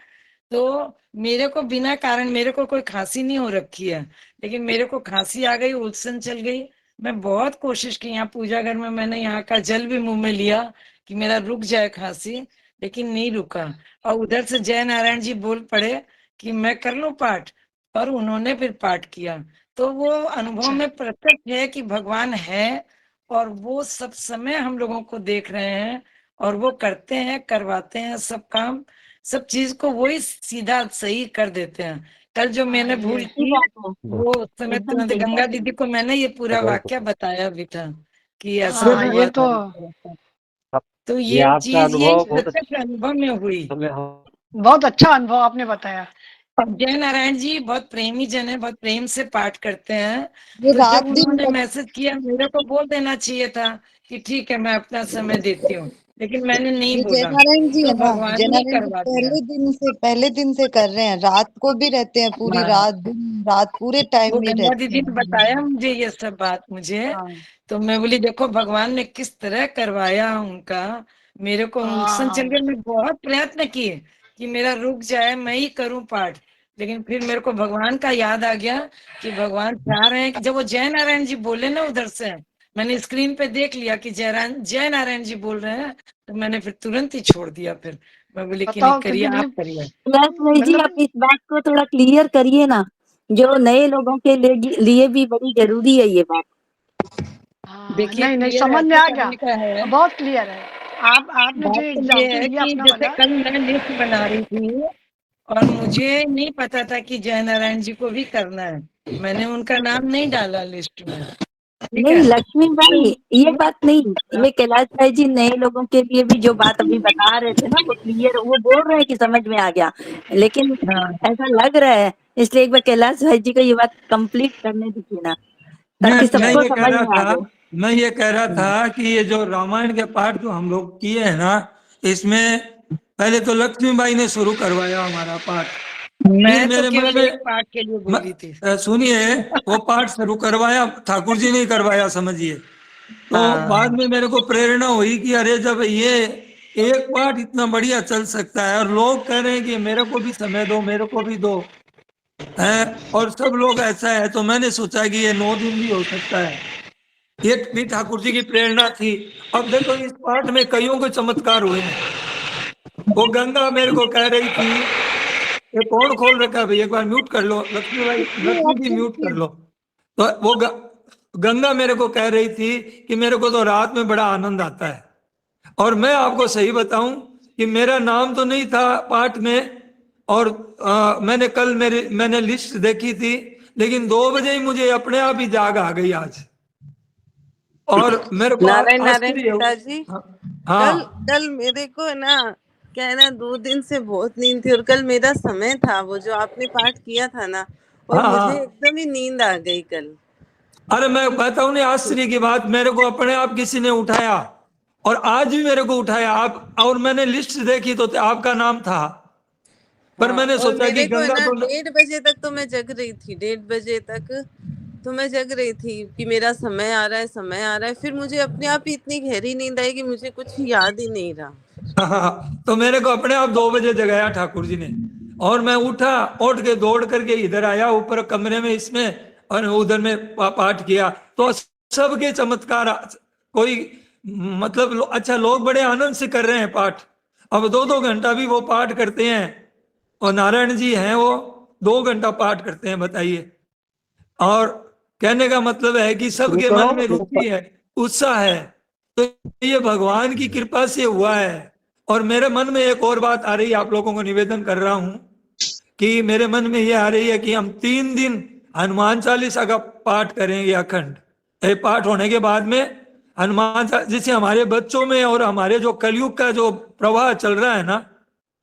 तो मेरे को बिना कारण, मेरे को कोई खांसी नहीं हो रखी है, लेकिन मेरे को खांसी आ गई, उलसन चल गई। मैं बहुत कोशिश की, यहाँ पूजा घर में मैंने यहाँ का जल भी मुंह में लिया कि मेरा रुक जाए खांसी, लेकिन नहीं रुका। और उधर से जय नारायण जी बोल पड़े कि मैं कर लूं पाठ, और उन्होंने फिर पाठ किया। तो वो अनुभव में प्रत्यक्ष है कि भगवान है, और वो सब समय हम लोगों को देख रहे हैं, और वो करते हैं, करवाते हैं सब काम, सब चीज को वही सीधा सही कर देते हैं। कल जो मैंने भूल की, वो उस समय तुरंत गंगा दीदी को मैंने ये पूरा वाक्य बताया भी था कि ऐसा हाँ, हुआ ये तो था। तो ये आपका चीज, ये अनुभव बहुत प्रत्यक्ष अनुभव में हुई। बहुत अच्छा अनुभव आपने बताया। और जय नारायण जी बहुत प्रेमी जन है, बहुत प्रेम से पाठ करते हैं। वो तो रात जब दिन उन्होंने मैसेज किया, मेरे को बोल देना चाहिए था कि ठीक है मैं अपना समय देती हूँ, लेकिन मैंने नहीं ये बोला, जयनारायण जी तो है ना, भगवान ने जयनारायण जी करवा दिया। पहले दिन से कर रहे हैं, रात को भी रहते हैं, पूरी हाँ, रात दिन रात पूरे टाइम वो में गंगा रहते दीदी ने बताया हैं। मुझे ये सब बात मुझे। हाँ तो मैं बोली देखो भगवान ने किस तरह करवाया उनका। मेरे को उलसन चल हाँ, गया, मैं बहुत प्रयत्न किए कि मेरा रुक जाए, मैं ही करूं पाठ, लेकिन फिर मेरे को भगवान का याद आ गया कि भगवान चाह रहे हैं कि जब वो जय नारायण जी बोले ना उधर से, मैंने स्क्रीन पे देख लिया कि जय नारायण जी बोल रहे हैं, तो मैंने फिर तुरंत ही छोड़ दिया। फिर मैं बोली कि नहीं बताओ करिए, कितनी आप बड़ी करिए। नहीं जी, आप मतलब इस बात को थोड़ा क्लियर करिए ना, जो नए लोगों के लिए भी बड़ी जरूरी है ये बात। हाँ, देखिए नहीं नहीं, क्लियर समझ में ऐसे आ करने का है। गया, बहुत क्लियर है। आपने जो बात तो ये एग्जाम्पल है दिया कि अपना जैसे वाला, कल मैं लिस्ट बना रही थी, और मुझे नहीं पता था कि जय नारायण जी को भी करना है, मैंने उनका नाम नहीं डाला लिस्ट में, ठीक नहीं है। लक्ष्मी भाई, ये बात नहीं, ये कैलाश भाई जी नए लोगों के लिए भी जो बात अभी बता रहे थे ना, वो क्लियर, वो बोल रहे हैं कि समझ में आ गया, लेकिन हाँ, ऐसा लग रहा है, इसलिए एक बार कैलाश भाई जी को ये बात कंप्लीट करने दीजिए ना, मैं ताकि मैं सबको ये कह समझ रहा में आ था जाए। मैं ये कह रहा था कि ये जो रामायण के पाठ जो हम लोग किए हैं ना, इसमें पहले तो लक्ष्मीबाई ने शुरू करवाया हमारा पाठ। फिर मैं तो मेरे मन केवल एक में पाठ के लिए बोली थी। सुनिए, वो पाठ शुरू करवाया, ठाकुर जी ने ही करवाया समझिए। तो बाद हाँ, में मेरे को प्रेरणा हुई कि अरे जब ये एक पाठ इतना बढ़िया चल सकता है और लोग कह रहे हैं कि मेरे को भी समय दो, मेरे को भी दो, है, और सब लोग ऐसा है, तो मैंने सोचा कि ये 9 दिन भी हो सकता है। ये भी ठाकुर जी की प्रेरणा थी। अब देखो इस पाठ में कईयों के चमत्कार हुए हैं। वो गंगा मेरे को कह रही थी, ये कौन खोल रखा है भाई, एक बार म्यूट कर लो, लक्ष्मी भाई, लक्ष्मी जी म्यूट कर लो। तो वो गंगा मेरे को कह रही थी कि मेरे को तो रात में बड़ा आनंद आता है, और मैं आपको सही बताऊं कि मेरा नाम तो नहीं था पाठ में, और मैंने लिस्ट देखी थी, लेकिन 2 बजे ही मुझे अपने आप ही जाग आ गई आज, और मेरे को नारायण नारायण आश्चर्य हुआ। पिताजी, कल हाँ कल मेरे को ना, क्या है ना, 2 दिन से बहुत नींद थी, और कल मेरा समय था वो जो आपने पाठ किया था ना, और हाँ मुझे हाँ, एकदम ही नींद आ गई कल। अरे मैं बताऊं नहीं, आश्चर्य की बात, मेरे को अपने आप किसी ने उठाया, और आज भी मेरे को उठाया आप, और मैंने लिस्ट देखी तो आपका नाम था, पर हाँ, मैंने और सोचा कि मेरे को है गंगा ना तो 1:30 बजे तक तो मैं जग रही थी, 1:30 बजे तक तो मैं जग रही थी कि मेरा समय आ रहा है, समय आ रहा है। फिर मुझे अपने आप ही इतनी गहरी नींद आई कि मुझे कुछ याद ही नहीं रहा। हाँ, तो मेरे को अपने आप 2 बजे जगाया ठाकुर जी ने, और मैं उठा, उठ के दौड़ करके इधर आया ऊपर कमरे में इसमें, और उधर में पाठ किया। तो सबके चमत्कार, कोई मतलब अच्छा, लोग बड़े आनंद से कर रहे हैं पाठ, अब 2-2 घंटा भी वो पाठ करते हैं, और नारायण जी हैं वो 2 घंटा पाठ करते हैं, बताइए। और कहने का मतलब है कि सबके मन में रुचि है, उत्साह है, तो ये भगवान की कृपा से हुआ है। और मेरे मन में एक और बात आ रही है, आप लोगों को निवेदन कर रहा हूं कि मेरे मन में ये आ रही है कि हम 3 दिन हनुमान चालीसा का पाठ करेंगे अखंड। ये पाठ होने के बाद में हनुमान जैसे हमारे बच्चों में, और हमारे जो कलयुग का जो प्रवाह चल रहा है ना,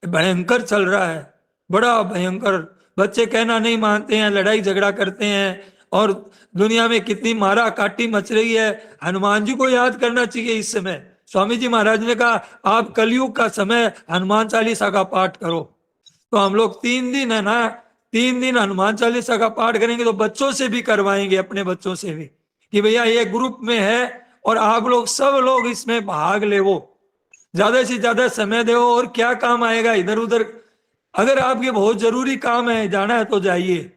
भयंकर चल रहा है, बड़ा भयंकर। बच्चे कहना नहीं मानते हैं, लड़ाई झगड़ा करते हैं, और दुनिया में कितनी मारा काटी मच रही है। हनुमान जी को याद करना चाहिए इस समय। स्वामी जी महाराज ने कहा आप कलयुग का समय हनुमान चालीसा का पाठ करो। तो हम लोग 3 दिन है ना, 3 दिन हनुमान चालीसा का पाठ करेंगे, तो बच्चों से भी करवाएंगे, अपने बच्चों से भी, कि भैया ये ग्रुप में है और आप लोग सब लोग इसमें भाग ले। वो ज्यादा से ज्यादा समय दो। और क्या काम आएगा इधर उधर, अगर आपके बहुत जरूरी काम है, जाना है तो जाइए।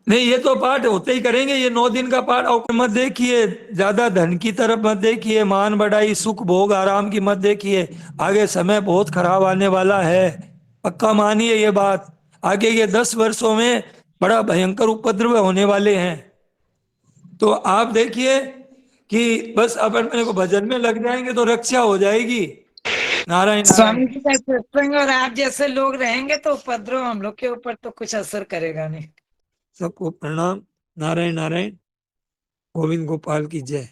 नहीं, ये तो पाठ होते ही करेंगे, ये 9 दिन का पाठ। और मत देखिए, ज्यादा धन की तरफ मत देखिए, मान बढ़ाई सुख भोग आराम की मत देखिए। आगे समय बहुत खराब आने वाला है, पक्का मानिए ये बात। आगे ये 10 वर्षों में बड़ा भयंकर उपद्रव होने वाले हैं। तो आप देखिए कि बस अपन मेरे को भजन में लग जाएंगे तो रक्षा हो जाएगी। नारायण स्वामी नारायण। जी का सत्संग और आप जैसे लोग रहेंगे तो उपद्रव हम लोग के ऊपर तो कुछ असर करेगा नहीं। सबको प्रणाम। नारायण नारायण। गोविंद गोपाल की जय।